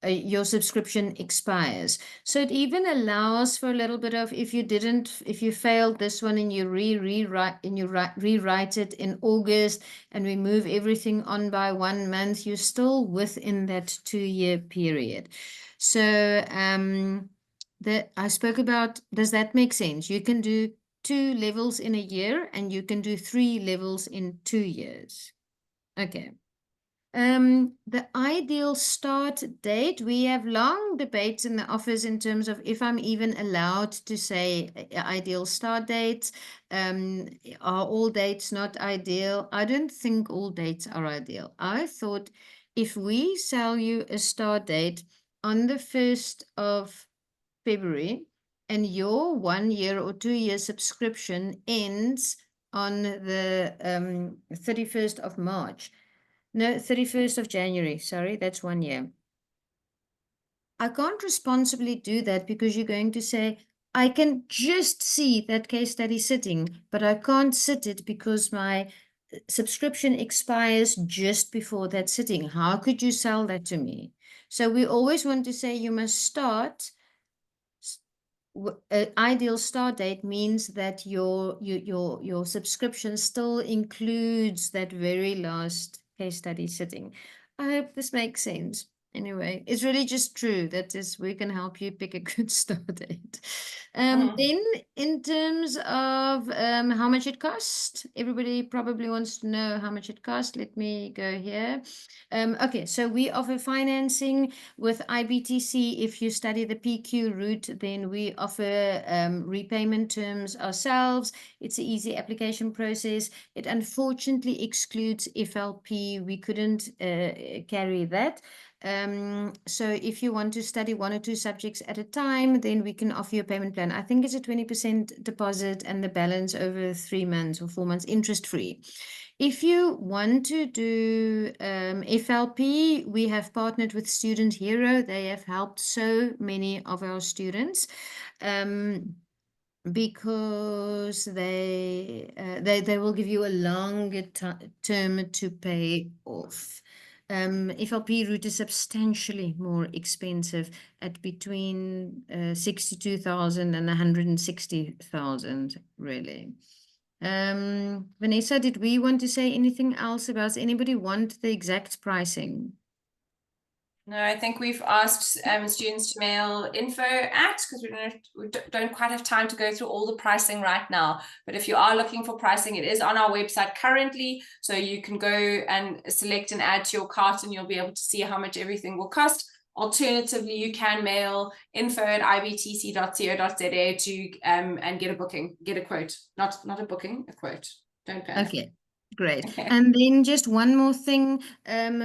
your subscription expires. So it even allows for a little bit of, if you failed this one and you rewrite it in August and we move everything on by 1 month, you're still within that 2-year period. So I spoke about, does that make sense? You can do 2 levels in a year and you can do 3 levels in 2 years. Okay. The ideal start date, we have long debates in the office in terms of if I'm even allowed to say ideal start dates. Are all dates not ideal? I don't think all dates are ideal. I thought if we sell you a start date on the 1st of February and your 1 year or 2 year subscription ends on the 31st of March, no, 31st of January, sorry, that's 1 year. I can't responsibly do that because you're going to say, I can just see that case study sitting, but I can't sit it because my subscription expires just before that sitting. How could you sell that to me? So we always want to say you must start. Ideal start date means that your subscription still includes that very last case study sitting. I hope this makes sense. Anyway, it's really just true. That is, we can help you pick a good start date. Then in terms of how much it costs, everybody probably wants to know how much it costs. Let me go here. Okay, so we offer financing with IBTC. If you study the PQ route, then we offer repayment terms ourselves. It's an easy application process. It unfortunately excludes FLP. We couldn't carry that. So if you want to study 1 or 2 subjects at a time, then we can offer you a payment plan. I think it's a 20% deposit and the balance over 3 months or 4 months interest free. If you want to do FLP, we have partnered with Student Hero. They have helped so many of our students because they will give you a longer term to pay off. FLP route is substantially more expensive at between 62,000 and 160,000, really. Vanessa, did we want to say anything else about, does anybody want the exact pricing? No, I think we've asked students to mail info at, because we don't quite have time to go through all the pricing right now. But if you are looking for pricing, it is on our website currently. So you can go and select and add to your cart and you'll be able to see how much everything will cost. Alternatively, you can mail info@ibtc.co.za to and get a booking, get a quote, not a booking, a quote. Don't panic. Okay. Great. Okay. And then just one more thing,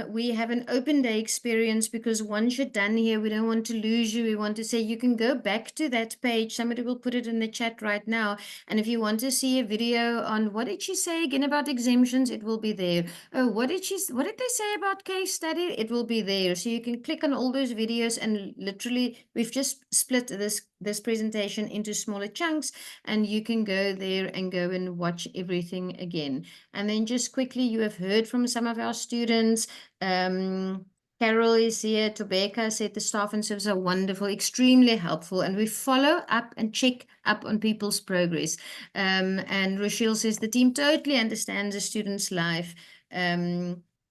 we have an open day experience because once you're done here, we don't want to lose you. We want to say you can go back to that page. Somebody will put it in the chat right now. And if you want to see a video on what did she say again about exemptions, it will be there. Oh, what did they say about case study? It will be there. So you can click on all those videos and literally we've just split this presentation into smaller chunks and you can go there and go and watch everything again. And then just quickly, you have heard from some of our students. Carol is here. Tobeka said the staff and service are wonderful, extremely helpful. And we follow up and check up on people's progress. And Rochelle says the team totally understands the student's life.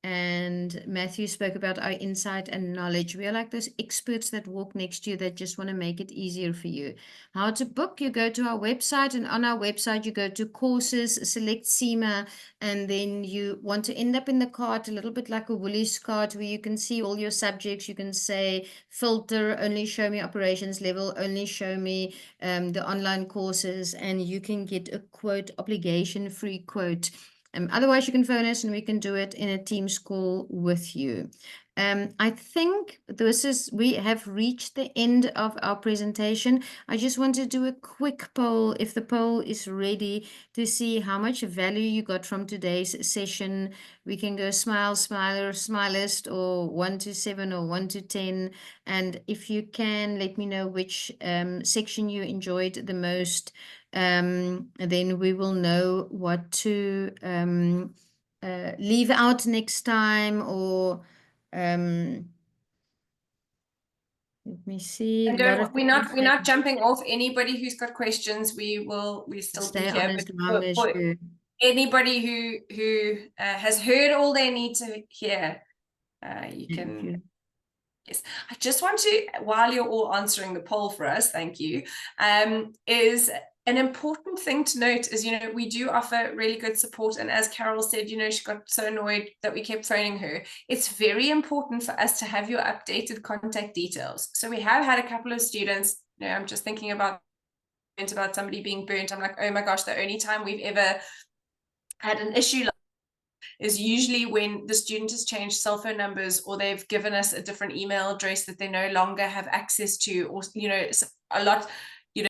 And Matthew spoke about our insight and knowledge. We are like those experts that walk next to you that just want to make it easier for you. How to book, you go to our website, and on our website, you go to courses, select CIMA, and then you want to end up in the cart, a little bit like a Woolies cart, where you can see all your subjects. You can say, filter, only show me operations level, only show me the online courses, and you can get a quote, obligation-free quote. Otherwise, you can phone us and we can do it in a Teams call with you. I think we have reached the end of our presentation. I just want to do a quick poll, if the poll is ready, to see how much value you got from today's session. We can go smile, smiler, smilist, or 1 to 7 or 1 to 10. And if you can, let me know which section you enjoyed the most. Then we will know what to leave out next time, or Let me see. And A lot don't, of we're not people jumping off. Anybody who's got questions, we'll still be stay on here. as But long as for you. anybody who has heard all they need to hear, you Thank can. you. Yes, I just want to, while you're all answering the poll for us, thank you, is an important thing to note is, you know, we do offer really good support. And as Carol said, you know, she got so annoyed that we kept phoning her. It's very important for us to have your updated contact details. So we have had a couple of students, you know, I'm just thinking about somebody being burnt. I'm like, oh my gosh, the only time we've ever had an issue like is usually when the student has changed cell phone numbers, or they've given us a different email address that they no longer have access to, or, you know, a lot,